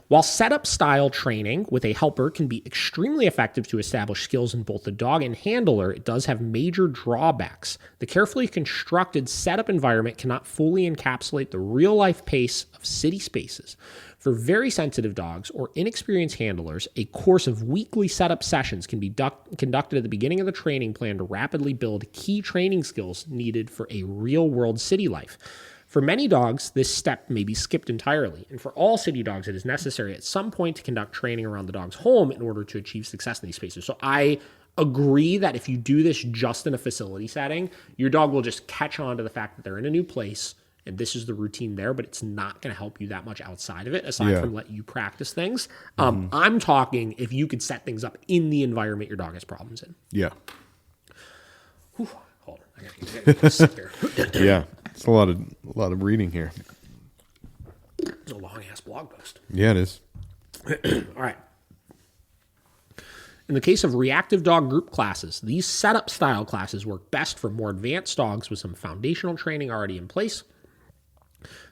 While setup style training with a helper can be extremely effective to establish skills in both the dog and handler, it does have major drawbacks. The carefully constructed setup environment cannot fully encapsulate the real-life pace of city spaces. For very sensitive dogs or inexperienced handlers, a course of weekly setup sessions can be conducted at the beginning of the training plan to rapidly build key training skills needed for a real-world city life. For many dogs, this step may be skipped entirely, and for all city dogs, it is necessary at some point to conduct training around the dog's home in order to achieve success in these spaces. So I agree that if you do this just in a facility setting, your dog will just catch on to the fact that they're in a new place, and this is the routine there, but it's not going to help you that much outside of it, aside from let you practice things. I'm talking if you could set things up in the environment your dog has problems in. Whew, hold on, I gotta sit here. It's a lot of reading here. It's a long-ass blog post. Yeah, it is. All right. In the case of reactive dog group classes, these setup style classes work best for more advanced dogs with some foundational training already in place.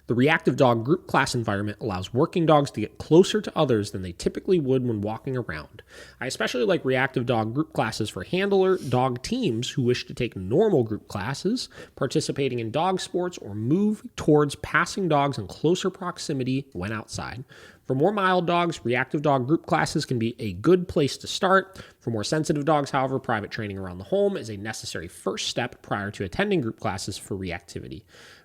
The reactive dog group class environment allows working dogs to get closer to others than they typically would when walking around. I especially like reactive dog group classes for handler dog teams who wish to take normal group classes, participating in dog sports, or move towards passing dogs in closer proximity when outside. For more mild dogs, reactive dog group classes can be a good place to start. For more sensitive dogs, however, private training around the home is a necessary first step prior to attending group classes for reactivity.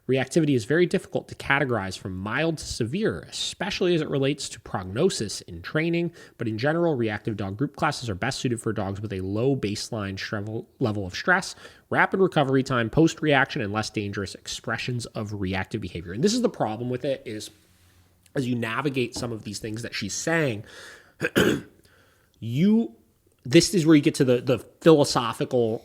Reactivity is very difficult to categorize from mild to severe, especially as it relates to prognosis in training, but in general, reactive dog group classes are best suited for dogs with a low baseline level of stress, rapid recovery time, post-reaction, and less dangerous expressions of reactive behavior. And this is the problem with it, is as you navigate some of these things that she's saying, this is where you get to the philosophical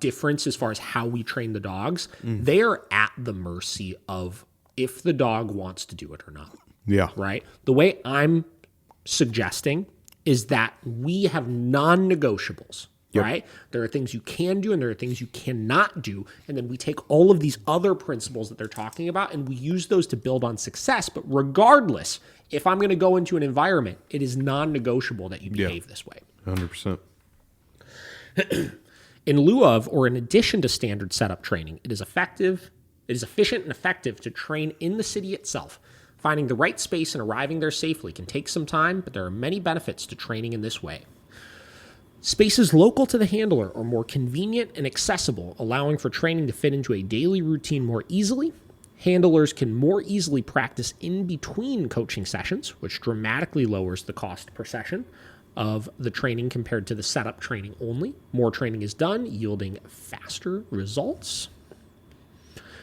difference as far as how we train the dogs. They are at the mercy of if the dog wants to do it or not. Yeah. Right? The way I'm suggesting is that we have non-negotiables. Right? There are things you can do and there are things you cannot do. And then we take all of these other principles that they're talking about and we use those to build on success. But regardless, if I'm going to go into an environment, it is non-negotiable that you behave this way. 100%. In lieu of or in addition to standard setup training, it is efficient and effective to train in the city itself. Finding the right space and arriving there safely can take some time, but there are many benefits to training in this way. Spaces local to the handler are more convenient and accessible, allowing for training to fit into a daily routine more easily. Handlers can more easily practice in between coaching sessions, which dramatically lowers the cost per session of the training compared to the setup training only. More training is done, yielding faster results.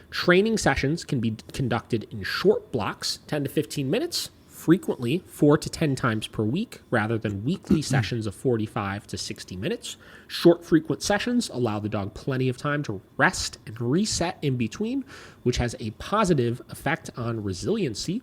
Training sessions can be conducted in short blocks, 10 to 15 minutes, frequently 4 to 10 times per week, rather than weekly sessions of 45 to 60 minutes. Short, frequent sessions allow the dog plenty of time to rest and reset in between, which has a positive effect on resiliency.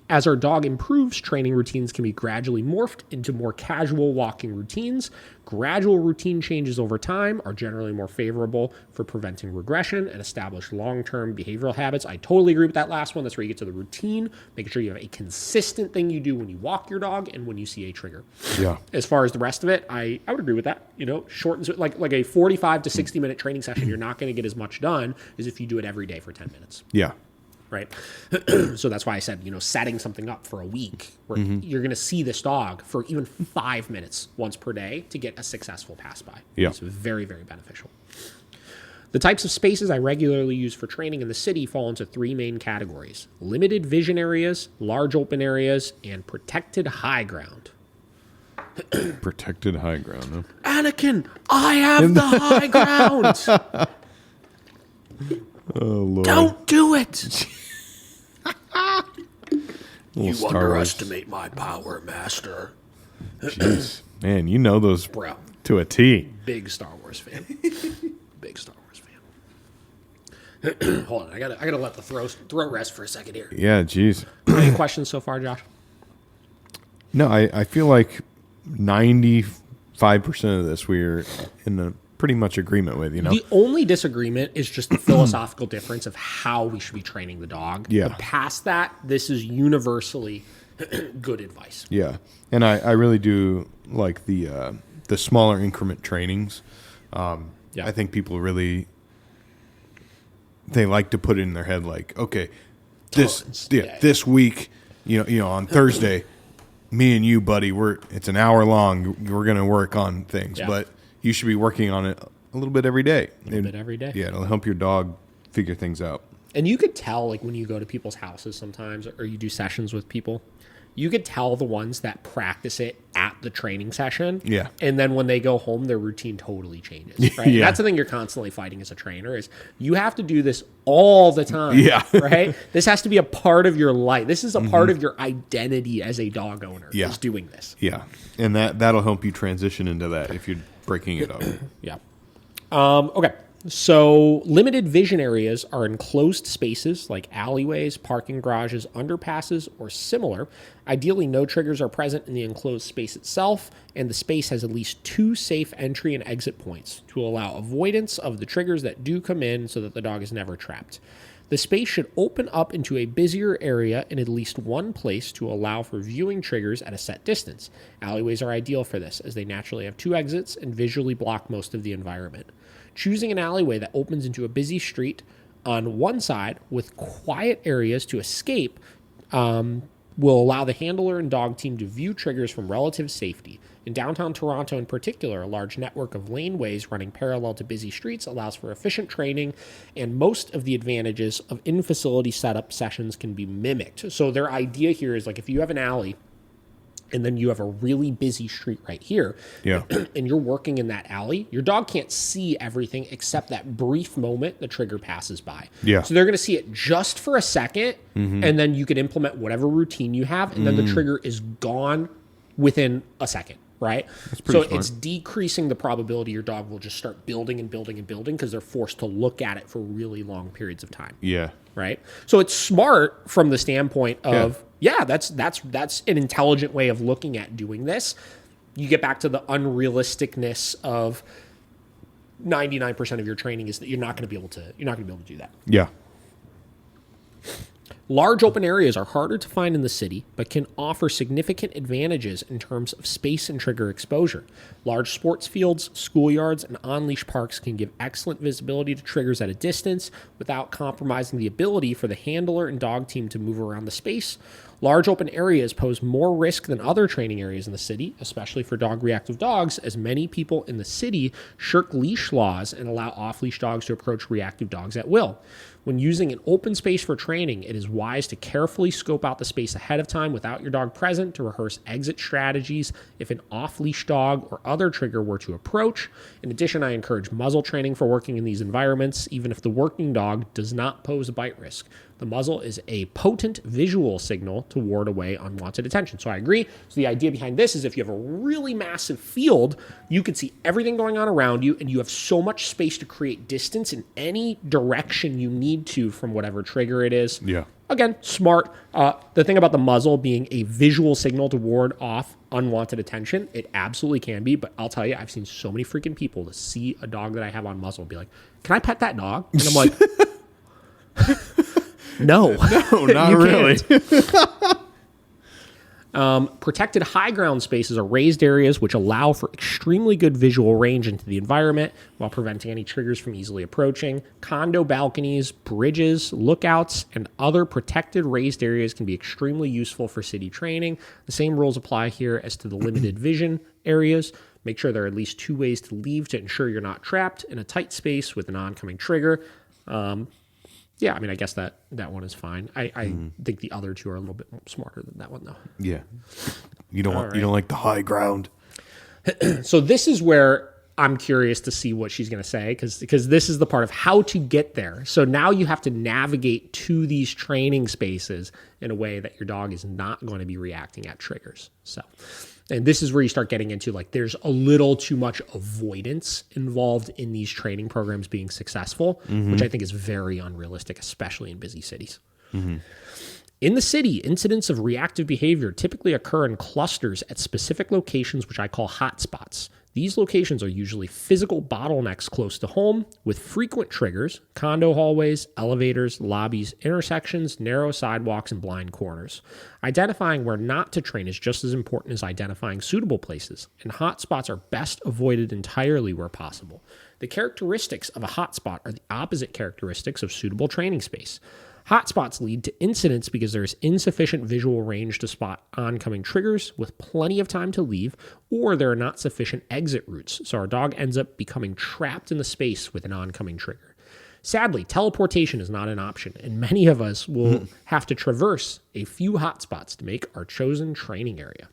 As our dog improves, training routines can be gradually morphed into more casual walking routines. Gradual routine changes over time are generally more favorable for preventing regression and establish long-term behavioral habits. I totally agree with that last one. That's where you get to the routine, making sure you have a consistent thing you do when you walk your dog and when you see a trigger. Yeah. As far as the rest of it, I would agree with that. Short and sweet, like a 45 to 60 minute training session, you're not going to get as much done as if you do it every day for 10 minutes. Yeah. Right. So that's why I said, setting something up for a week where you're going to see this dog for even 5 minutes once per day to get a successful pass by. Yeah. It's very, very beneficial. The types of spaces I regularly use for training in the city fall into 3 main categories: limited vision areas, large open areas, and protected high ground. Protected high ground, huh? Anakin, I have the high ground. Oh, Lord. Don't do it. You underestimate my power, Master. Jeez. Man, you know those Bro, to a T. big Star Wars fan. Big Star Wars fan. Hold on, I gotta let the throat rest for a second here. Yeah, jeez. Any questions so far, Josh? No, I feel like 95% of this we're in a pretty much agreement with, The only disagreement is just the philosophical difference of how we should be training the dog. Yeah. But past that, this is universally good advice. Yeah. And I really do like the smaller increment trainings. Yeah. I think people really, they like to put it in their head like, okay, Tons. this week, on Thursday, me and you, buddy, it's an hour long. We're going to work on things, Yeah. but you should be working on it a little bit every day. A little bit every day. Yeah, it'll help your dog figure things out. And you could tell, like, when you go to people's houses sometimes, or you do sessions with people, you could tell the ones that practice it at the training session. Yeah. And then when they go home, their routine totally changes. Right? Yeah. That's the thing you're constantly fighting as a trainer is you have to do this all the time. Yeah. Right? This has to be a part of your life. This is a part of your identity as a dog owner. Yeah. Is doing this. Yeah. And that'll help you transition into that if you're breaking it up. Yeah. Okay. So limited vision areas are enclosed spaces like alleyways, parking garages, underpasses, or similar. Ideally, no triggers are present in the enclosed space itself, and the space has at least 2 safe entry and exit points to allow avoidance of the triggers that do come in so that the dog is never trapped. The space should open up into a busier area in at least one place to allow for viewing triggers at a set distance. Alleyways are ideal for this, as they naturally have 2 exits and visually block most of the environment. Choosing an alleyway that opens into a busy street on one side with quiet areas to escape will allow the handler and dog team to view triggers from relative safety. In downtown Toronto in particular, a large network of laneways running parallel to busy streets allows for efficient training, and most of the advantages of in-facility setup sessions can be mimicked. So their idea here is like if you have an alley and then you have a really busy street right here, Yeah. and you're working in that alley, your dog can't see everything except that brief moment the trigger passes by. Yeah. So they're going to see it just for a second, and then you can implement whatever routine you have, and then the trigger is gone within a second, right? pretty So it's decreasing the probability your dog will just start building and building and building because they're forced to look at it for really long periods of time. Yeah. Right. So it's smart from the standpoint of, that's an intelligent way of looking at doing this. You get back to the unrealisticness of 99% of your training is that you're not going to be able to do that. Yeah. Large open areas are harder to find in the city, but can offer significant advantages in terms of space and trigger exposure. Large sports fields, schoolyards, and on-leash parks can give excellent visibility to triggers at a distance without compromising the ability for the handler and dog team to move around the space. Large open areas pose more risk than other training areas in the city, especially for dog reactive dogs, as many people in the city shirk leash laws and allow off-leash dogs to approach reactive dogs at will. When using an open space for training, it is wise to carefully scope out the space ahead of time without your dog present to rehearse exit strategies if an off-leash dog or other trigger were to approach. In addition, I encourage muzzle training for working in these environments, even if the working dog does not pose a bite risk. The muzzle is a potent visual signal to ward away unwanted attention. So I agree. So the idea behind this is if you have a really massive field, you can see everything going on around you, and you have so much space to create distance in any direction you need to from whatever trigger it is. Yeah. Again, smart. The thing about the muzzle being a visual signal to ward off unwanted attention, it absolutely can be. But I'll tell you, I've seen so many freaking people to see a dog that I have on muzzle and be like, "Can I pet that dog?" And I'm like, No, not really. Protected high ground spaces are raised areas which allow for extremely good visual range into the environment while preventing any triggers from easily approaching. Condo balconies, bridges, lookouts, and other protected raised areas can be extremely useful for city training. The same rules apply here as to the limited vision areas. Make sure there are at least 2 ways to leave to ensure you're not trapped in a tight space with an oncoming trigger. Yeah, I mean, I guess that one is fine. I think the other 2 are a little bit smarter than that one, though. Yeah. You don't like the high ground. So this is where I'm curious to see what she's going to say, because this is the part of how to get there. So now you have to navigate to these training spaces in a way that your dog is not going to be reacting at triggers. So, and this is where you start getting into, like, there's a little too much avoidance involved in these training programs being successful, which I think is very unrealistic, especially in busy cities. In the city, incidents of reactive behavior typically occur in clusters at specific locations, which I call hotspots. These locations are usually physical bottlenecks close to home with frequent triggers: condo hallways, elevators, lobbies, intersections, narrow sidewalks, and blind corners. Identifying where not to train is just as important as identifying suitable places, and hotspots are best avoided entirely where possible. The characteristics of a hotspot are the opposite characteristics of suitable training space. Hotspots lead to incidents because there is insufficient visual range to spot oncoming triggers with plenty of time to leave, or there are not sufficient exit routes, so our dog ends up becoming trapped in the space with an oncoming trigger. Sadly, teleportation is not an option, and many of us will have to traverse a few hotspots to make our chosen training area.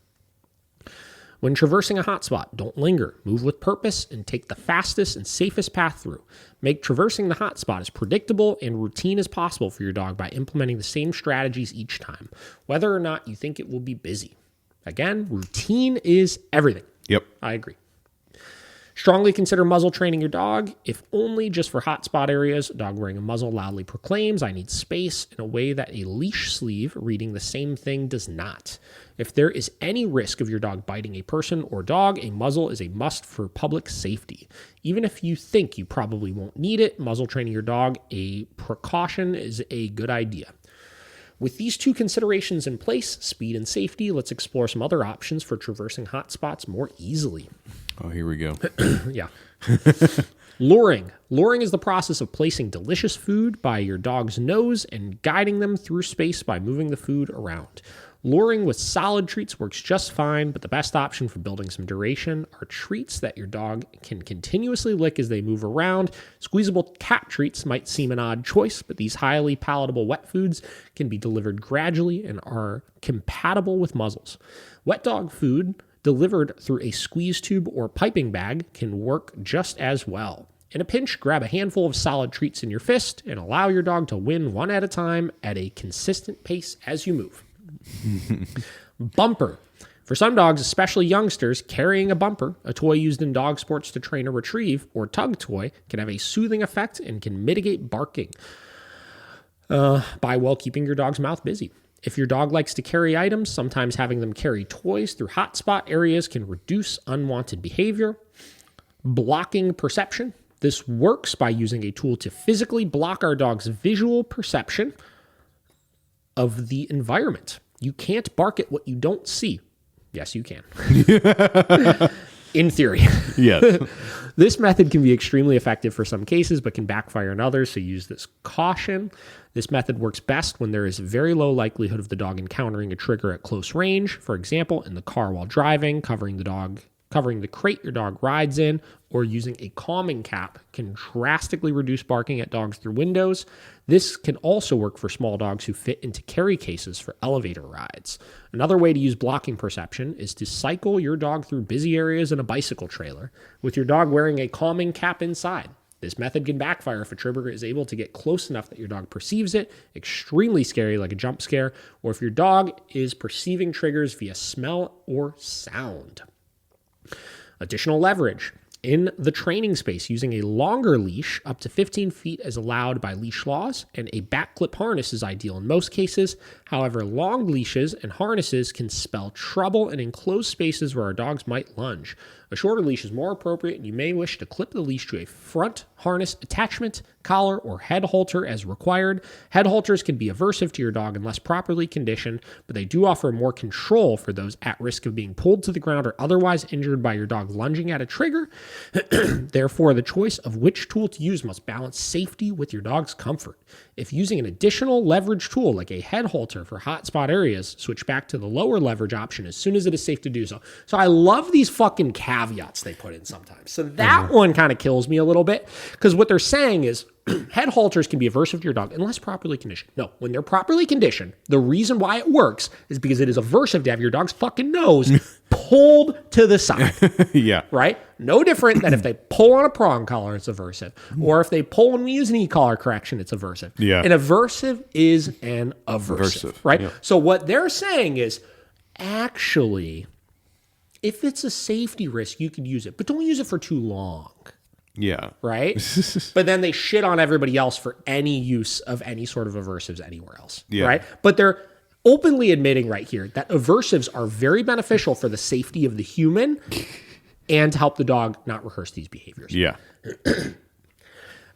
When traversing a hotspot, don't linger. Move with purpose and take the fastest and safest path through. Make traversing the hotspot as predictable and routine as possible for your dog by implementing the same strategies each time, whether or not you think it will be busy. Again, routine is everything. Yep. I agree. Strongly consider muzzle training your dog, if only just for hotspot areas. A dog wearing a muzzle loudly proclaims, "I need space," in a way that a leash sleeve reading the same thing does not. If there is any risk of your dog biting a person or dog, a muzzle is a must for public safety. Even if you think you probably won't need it, muzzle training your dog, a precaution, is a good idea. With these 2 considerations in place, speed and safety, let's explore some other options for traversing hotspots more easily. Oh, here we go. Yeah. Luring. Luring is the process of placing delicious food by your dog's nose and guiding them through space by moving the food around. Luring with solid treats works just fine, but the best option for building some duration are treats that your dog can continuously lick as they move around. Squeezable cat treats might seem an odd choice, but these highly palatable wet foods can be delivered gradually and are compatible with muzzles. Wet dog food delivered through a squeeze tube or piping bag can work just as well. In a pinch, grab a handful of solid treats in your fist and allow your dog to win one at a time at a consistent pace as you move. Bumper. For some dogs, especially youngsters, carrying a bumper, a toy used in dog sports to train or retrieve, or tug toy, can have a soothing effect and can mitigate barking by keeping your dog's mouth busy. If your dog likes to carry items, sometimes having them carry toys through hotspot areas can reduce unwanted behavior. Blocking perception. This works by using a tool to physically block our dog's visual perception of the environment. You can't bark at what you don't see. Yes, you can. In theory. Yes. This method can be extremely effective for some cases, but can backfire in others, so use this caution. This method works best when there is very low likelihood of the dog encountering a trigger at close range. For example, in the car while driving, covering the crate your dog rides in, or using a calming cap can drastically reduce barking at dogs through windows. This can also work for small dogs who fit into carry cases for elevator rides. Another way to use blocking perception is to cycle your dog through busy areas in a bicycle trailer with your dog wearing a calming cap inside. This method can backfire if a trigger is able to get close enough that your dog perceives it, extremely scary like a jump scare, or if your dog is perceiving triggers via smell or sound. Additional leverage. In the training space, using a longer leash, up to 15 feet is allowed by leash laws, and a back clip harness is ideal in most cases. However, long leashes and harnesses can spell trouble in enclosed spaces where our dogs might lunge. A shorter leash is more appropriate, and you may wish to clip the leash to a front harness attachment, collar, or head halter as required. Head halters can be aversive to your dog unless properly conditioned, but they do offer more control for those at risk of being pulled to the ground or otherwise injured by your dog lunging at a trigger. Therefore, the choice of which tool to use must balance safety with your dog's comfort. If using an additional leverage tool like a head halter for hotspot areas, switch back to the lower leverage option as soon as it is safe to do so. So I love these fucking caveats they put in sometimes. So that one kind of kills me a little bit, because what they're saying is head halters can be aversive to your dog unless properly conditioned. No, when they're properly conditioned, the reason why it works is because it is aversive to have your dog's fucking nose pulled to the side. Yeah. Right? No different than if they pull on a prong collar, it's aversive. Or if they pull when we use an e-collar correction, it's aversive. Yeah. An aversive is an aversive. Right? Yeah. So what they're saying is, actually, if it's a safety risk, you could use it, but don't use it for too long. Yeah. Right? But then they shit on everybody else for any use of any sort of aversives anywhere else. Yeah. Right? But they're openly admitting right here that aversives are very beneficial for the safety of the human and to help the dog not rehearse these behaviors. Yeah.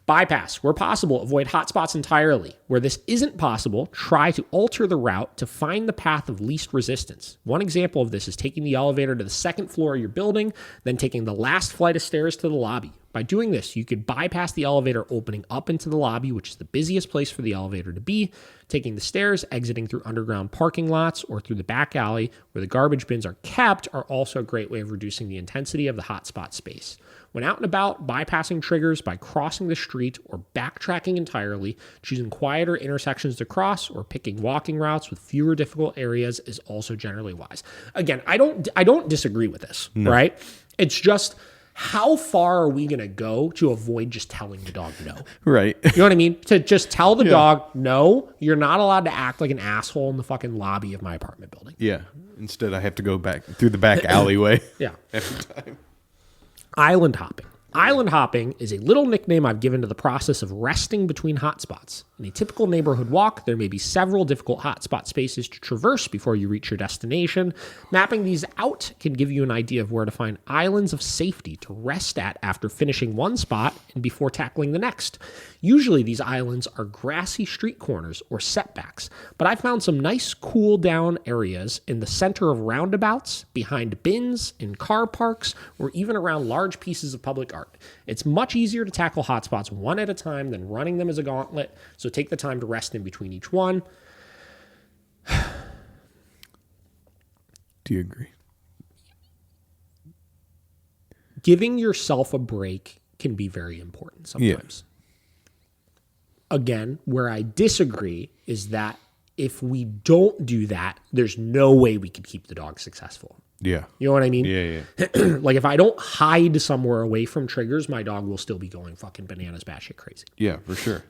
Bypass. Where possible, avoid hotspots entirely. Where this isn't possible, try to alter the route to find the path of least resistance. One example of this is taking the elevator to the second floor of your building, then taking the last flight of stairs to the lobby. By doing this, you could bypass the elevator opening up into the lobby, which is the busiest place for the elevator to be, taking the stairs, exiting through underground parking lots, or through the back alley where the garbage bins are kept are also a great way of reducing the intensity of the hotspot space. When out and about, bypassing triggers by crossing the street or backtracking entirely, choosing quieter intersections to cross, or picking walking routes with fewer difficult areas is also generally wise. Again, I don't disagree with this, right? It's just, how far are we going to go to avoid just telling the dog no? Right. You know what I mean? To just tell the dog, no, you're not allowed to act like an asshole in the fucking lobby of my apartment building. Yeah. Instead, I have to go back through the back alleyway. Yeah. Every time. Island hopping. Island hopping is a little nickname I've given to the process of resting between hotspots. In a typical neighborhood walk, there may be several difficult hotspot spaces to traverse before you reach your destination. Mapping these out can give you an idea of where to find islands of safety to rest at after finishing one spot and before tackling the next. Usually these islands are grassy street corners or setbacks, but I found some nice cool down areas in the center of roundabouts, behind bins, in car parks, or even around large pieces of public art. It's much easier to tackle hotspots one at a time than running them as a gauntlet, so take the time to rest in between each one. Do you agree? Giving yourself a break can be very important sometimes. Again, where I disagree is that if we don't do that, there's no way we could keep the dog successful. Yeah. You know what I mean? Yeah. Like if I don't hide somewhere away from triggers, my dog will still be going fucking bananas batshit crazy. Yeah, for sure.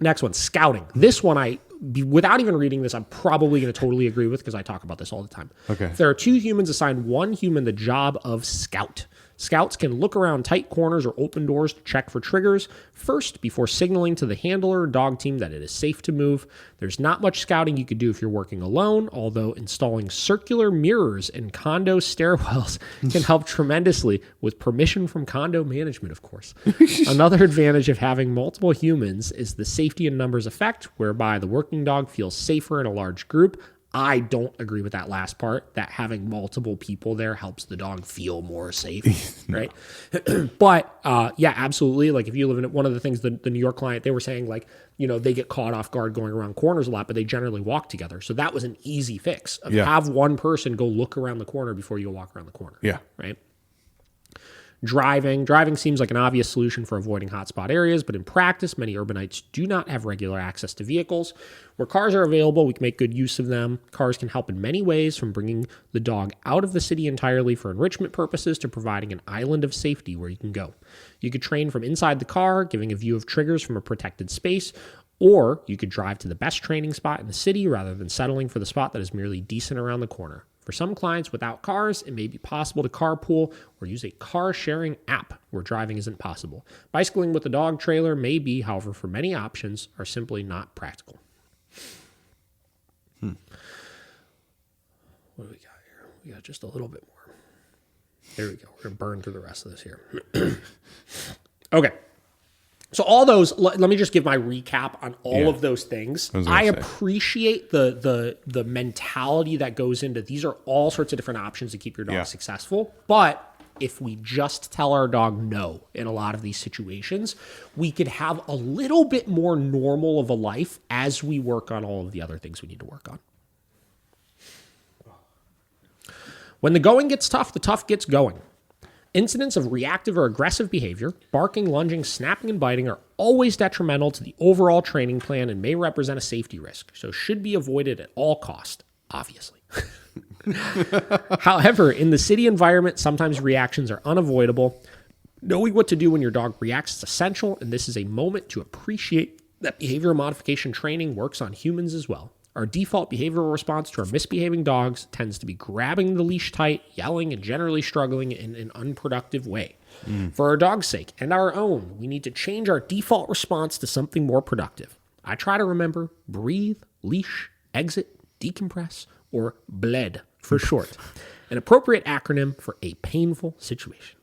Next one, scouting. This one, without even reading this, I'm probably going to totally agree with because I talk about this all the time. Okay. If there are two humans, assign one human the job of scout. Scouts can look around tight corners or open doors to check for triggers first before signaling to the handler or dog team that it is safe to move. There's not much scouting you could do if you're working alone, although installing circular mirrors in condo stairwells can help tremendously with permission from condo management, of course. Another advantage of having multiple humans is the safety in numbers effect, whereby the working dog feels safer in a large group. I don't agree with that last part, that having multiple people there helps the dog feel more safe, right? But yeah, absolutely. Like if you live in one of the things, the New York client, they were saying like, they get caught off guard going around corners a lot, but they generally walk together. So that was an easy fix of have one person go look around the corner before you walk around the corner. Yeah. Right. Driving seems like an obvious solution for avoiding hotspot areas, but in practice, many urbanites do not have regular access to vehicles. Where cars are available, we can make good use of them. Cars can help in many ways, from bringing the dog out of the city entirely for enrichment purposes to providing an island of safety where you can go. You could train from inside the car, giving a view of triggers from a protected space, or you could drive to the best training spot in the city rather than settling for the spot that is merely decent around the corner. For some clients without cars, it may be possible to carpool or use a car-sharing app where driving isn't possible. Bicycling with a dog trailer may be, however, for many options, are simply not practical. What do we got here? We got just a little bit more. There we go. We're going to burn through the rest of this here. Okay. So all those, let me just give my recap on all of those things. I appreciate the mentality that goes into, these are all sorts of different options to keep your dog successful. But if we just tell our dog no in a lot of these situations, we could have a little bit more normal of a life as we work on all of the other things we need to work on. When the going gets tough, the tough gets going. Incidents of reactive or aggressive behavior, barking, lunging, snapping, and biting are always detrimental to the overall training plan and may represent a safety risk, so should be avoided at all cost, obviously. However, in the city environment, sometimes reactions are unavoidable. Knowing what to do when your dog reacts is essential, and this is a moment to appreciate that behavioral modification training works on humans as well. Our default behavioral response to our misbehaving dogs tends to be grabbing the leash tight, yelling, and generally struggling in an unproductive way. For our dog's sake and our own, we need to change our default response to something more productive. I try to remember breathe, leash, exit, decompress, or BLED for short, an appropriate acronym for a painful situation.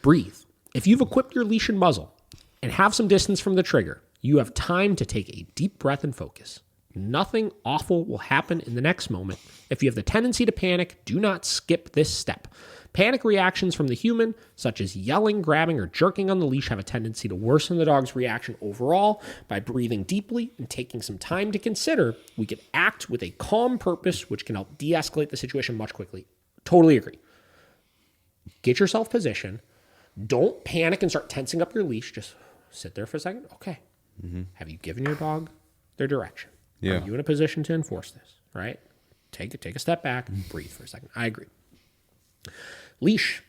Breathe. If you've equipped your leash and muzzle and have some distance from the trigger, you have time to take a deep breath and focus. Nothing awful will happen in the next moment. If you have the tendency to panic, do not skip this step. Panic reactions from the human, such as yelling, grabbing, or jerking on the leash, have a tendency to worsen the dog's reaction overall. By breathing deeply and taking some time to consider, we can act with a calm purpose, which can help de-escalate the situation much quickly. Totally agree. Get yourself positioned. Don't panic and start tensing up your leash. Just sit there for a second. Okay. Have you given your dog their direction? Yeah. Are you in a position to enforce this? Right? Take a step back, breathe for a second. I agree. Leash.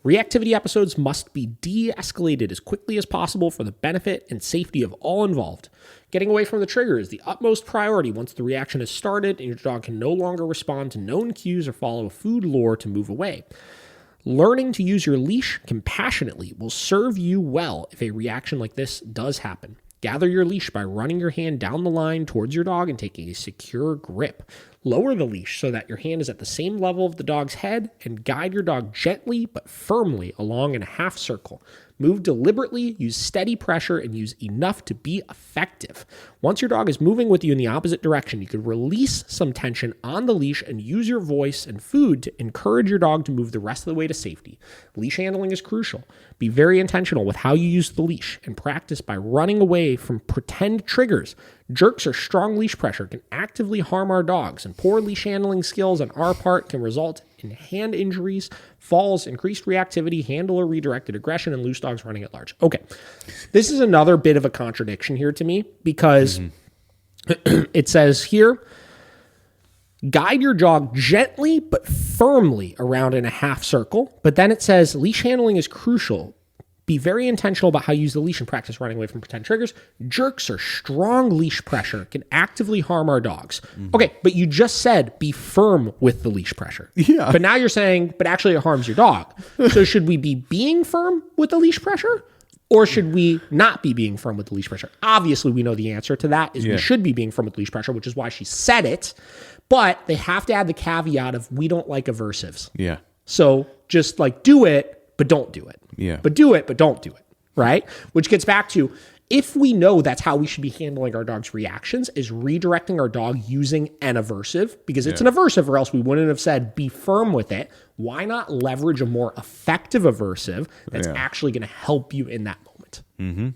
Reactivity episodes must be de-escalated as quickly as possible for the benefit and safety of all involved. Getting away from the trigger is the utmost priority once the reaction has started and your dog can no longer respond to known cues or follow a food lure to move away. Learning to use your leash compassionately will serve you well if a reaction like this does happen. Gather your leash by running your hand down the line towards your dog and taking a secure grip. Lower the leash so that your hand is at the same level of the dog's head and guide your dog gently but firmly along in a half circle. Move deliberately, use steady pressure, and use enough to be effective. Once your dog is moving with you in the opposite direction, you can release some tension on the leash and use your voice and food to encourage your dog to move the rest of the way to safety. Leash handling is crucial. Be very intentional with how you use the leash and practice by running away from pretend triggers. Jerks or strong leash pressure can actively harm our dogs, and poor leash handling skills on our part can result in hand injuries, falls, increased reactivity, handler redirected aggression, and loose dogs running at large. Okay, this is another bit of a contradiction here to me because it says here, guide your dog gently but firmly around in a half circle, but then it says leash handling is crucial. Be very intentional about how you use the leash and practice running away from pretend triggers. Jerks or strong leash pressure can actively harm our dogs. Okay, but you just said be firm with the leash pressure. Yeah. But now you're saying, but actually it harms your dog. So should we be being firm with the leash pressure? Or should we not be being firm with the leash pressure? Obviously, we know the answer to that is we should be being firm with the leash pressure, which is why she said it. But they have to add the caveat of we don't like aversives. Yeah. So just like do it, but don't do it. Yeah. But do it, but don't do it. Right? Which gets back to If we know that's how we should be handling our dog's reactions, is redirecting our dog using an aversive, because it's an aversive, or else we wouldn't have said be firm with it. Why not leverage a more effective aversive that's actually going to help you in that moment?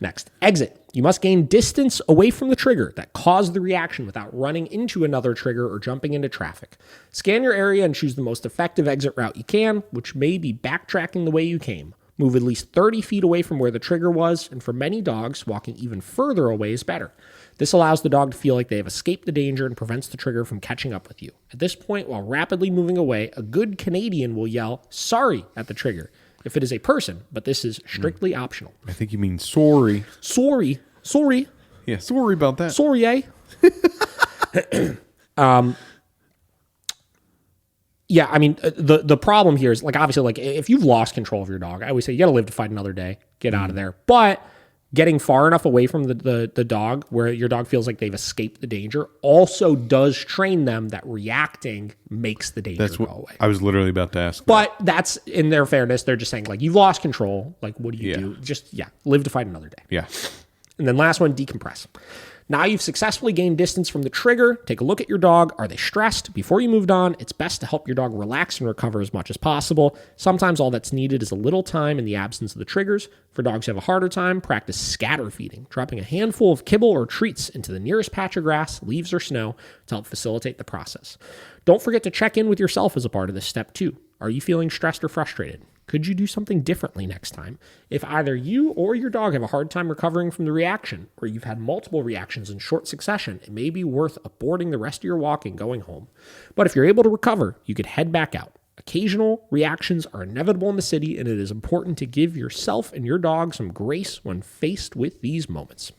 Next, exit. You must gain distance away from the trigger that caused the reaction without running into another trigger or jumping into traffic. Scan your area and choose the most effective exit route you can, which may be backtracking the way you came. Move at least 30 feet away from where the trigger was, and for many dogs, walking even further away is better. This allows the dog to feel like they have escaped the danger and prevents the trigger from catching up with you. At this point, while rapidly moving away, a good Canadian will yell, "Sorry," at the trigger. If it is a person, but this is strictly optional. I think you mean sorry. Sorry. Yeah, sorry about that. Sorry, eh? Yeah, I mean, the problem here is, like, obviously, like, if you've lost control of your dog, I always say you got to live to fight another day. Get out of there. But getting far enough away from the dog where your dog feels like they've escaped the danger also does train them that reacting makes the danger go away. I was literally about to ask. But that's, in their fairness, they're just saying, like, you've lost control. Like, what do you do? Just, live to fight another day. Yeah. And then last one, decompress. Now you've successfully gained distance from the trigger. Take a look at your dog. Are they stressed? Before you moved on, it's best to help your dog relax and recover as much as possible. Sometimes all that's needed is a little time in the absence of the triggers. For dogs who have a harder time, practice scatter feeding, dropping a handful of kibble or treats into the nearest patch of grass, leaves, or snow to help facilitate the process. Don't forget to check in with yourself as a part of this step too. Are you feeling stressed or frustrated? Could you do something differently next time? If either you or your dog have a hard time recovering from the reaction, or you've had multiple reactions in short succession, it may be worth aborting the rest of your walk and going home. But if you're able to recover, you could head back out. Occasional reactions are inevitable in the city, and it is important to give yourself and your dog some grace when faced with these moments.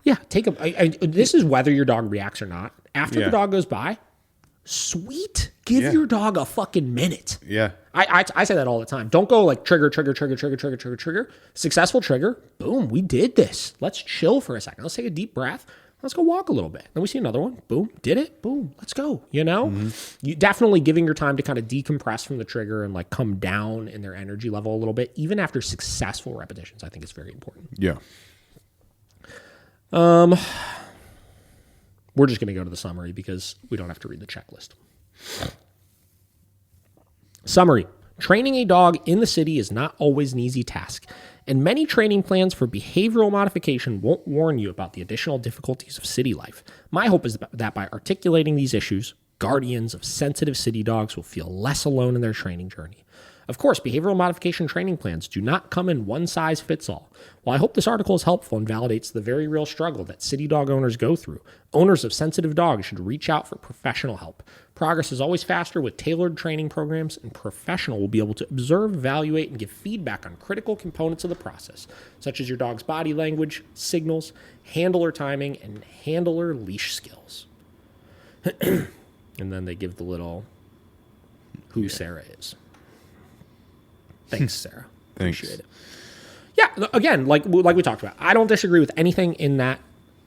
Yeah, this is whether your dog reacts or not. After the dog goes by, sweet. Give your dog a fucking minute. Yeah. I say that all the time. Don't go like trigger. Successful trigger. Boom, we did this. Let's chill for a second. Let's take a deep breath. Let's go walk a little bit. Then we see another one. Boom, did it. Boom, let's go. You know? You definitely giving your time to kind of decompress from the trigger and like come down in their energy level a little bit, even after successful repetitions, I think is very important. Yeah. We're just going to go to the summary because we don't have to read the checklist. Summary. Training a dog in the city is not always an easy task, and many training plans for behavioral modification won't warn you about the additional difficulties of city life. My hope is that by articulating these issues, guardians of sensitive city dogs will feel less alone in their training journey. Of course, behavioral modification training plans do not come in one size fits all. While I hope this article is helpful and validates the very real struggle that city dog owners go through, owners of sensitive dogs should reach out for professional help. Progress is always faster with tailored training programs, and professional will be able to observe, evaluate, and give feedback on critical components of the process, such as your dog's body language, signals, handler timing, and handler leash skills. And then they give the little who Sarah is. Thanks, Sarah. Thanks. Appreciate it. Yeah, again, like we talked about, I don't disagree with anything in that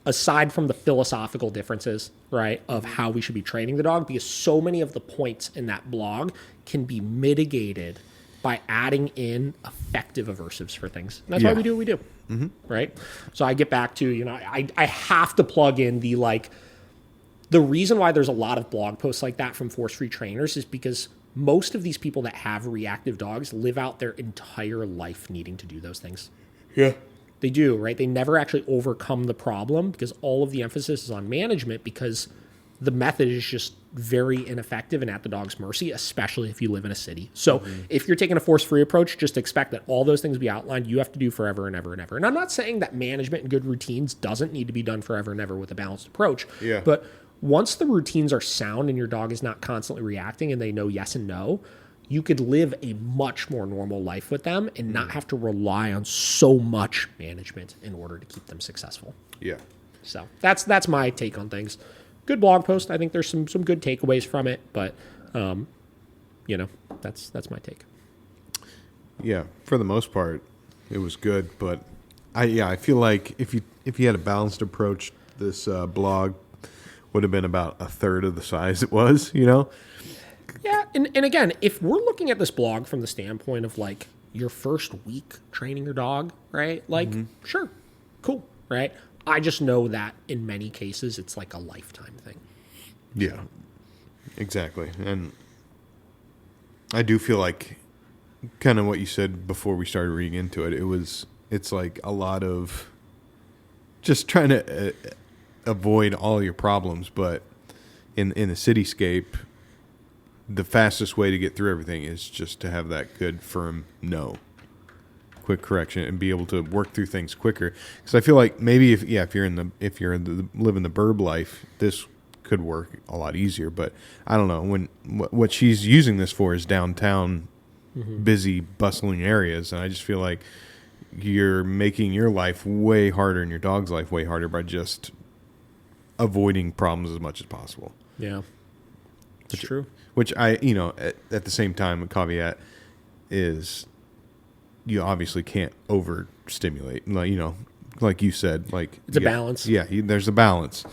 aside from the philosophical differences, right, of how we should be training the dog, because so many of the points in that blog can be mitigated by adding in effective aversives for things. And that's why we do what we do, right? So I get back to, I have to plug in the reason why there's a lot of blog posts like that from force-free trainers is because most of these people that have reactive dogs live out their entire life needing to do those things. Yeah. They do, right? They never actually overcome the problem because all of the emphasis is on management because the method is just very ineffective and at the dog's mercy, especially if you live in a city. So if you're taking a force-free approach, just expect that all those things we outlined, you have to do forever and ever and ever. And I'm not saying that management and good routines doesn't need to be done forever and ever with a balanced approach. Yeah. But once the routines are sound and your dog is not constantly reacting and they know yes and no, you could live a much more normal life with them and not have to rely on so much management in order to keep them successful. Yeah. So that's my take on things. Good blog post. I think there's some good takeaways from it, but that's my take. Yeah, for the most part, it was good, but I feel like if you had a balanced approach, this blog would have been about a third of the size it was, Yeah, and again, if we're looking at this blog from the standpoint of like your first week training your dog, right? Like, sure, cool, right? I just know that in many cases it's like a lifetime thing. Yeah, exactly. And I do feel like kind of what you said before we started reading into it, it's like a lot of just trying to avoid all your problems, but in the cityscape, the fastest way to get through everything is just to have that good, firm no. Quick correction and be able to work through things quicker. Because I feel like maybe if you're living the burb life, this could work a lot easier. But I don't know, when what she's using this for is downtown, busy, bustling areas, and I just feel like you're making your life way harder and your dog's life way harder by just avoiding problems as much as possible. Yeah, it's true. Which I, at the same time, a caveat is you obviously can't overstimulate. Like you said, like it's a balance. Yeah, there's a balance.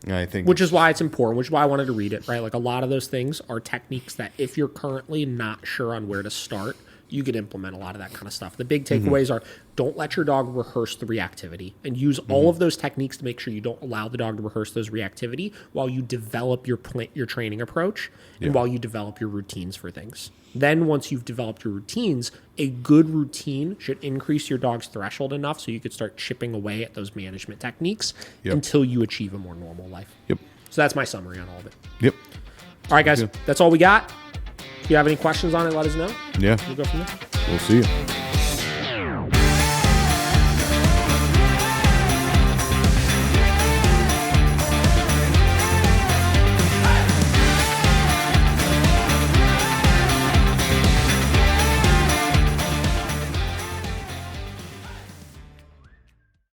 And I think, which is why it's important. Which is why I wanted to read it. Right, like a lot of those things are techniques that if you're currently not sure on where to start, you could implement a lot of that kind of stuff. The big takeaways are don't let your dog rehearse the reactivity and use all of those techniques to make sure you don't allow the dog to rehearse those reactivity while you develop your training approach and while you develop your routines for things. Then once you've developed your routines, a good routine should increase your dog's threshold enough so you could start chipping away at those management techniques until you achieve a more normal life. Yep. So that's my summary on all of it. Yep. All right, guys, that's all we got. If you have any questions on it, let us know. Yeah. We'll go from there. We'll see you.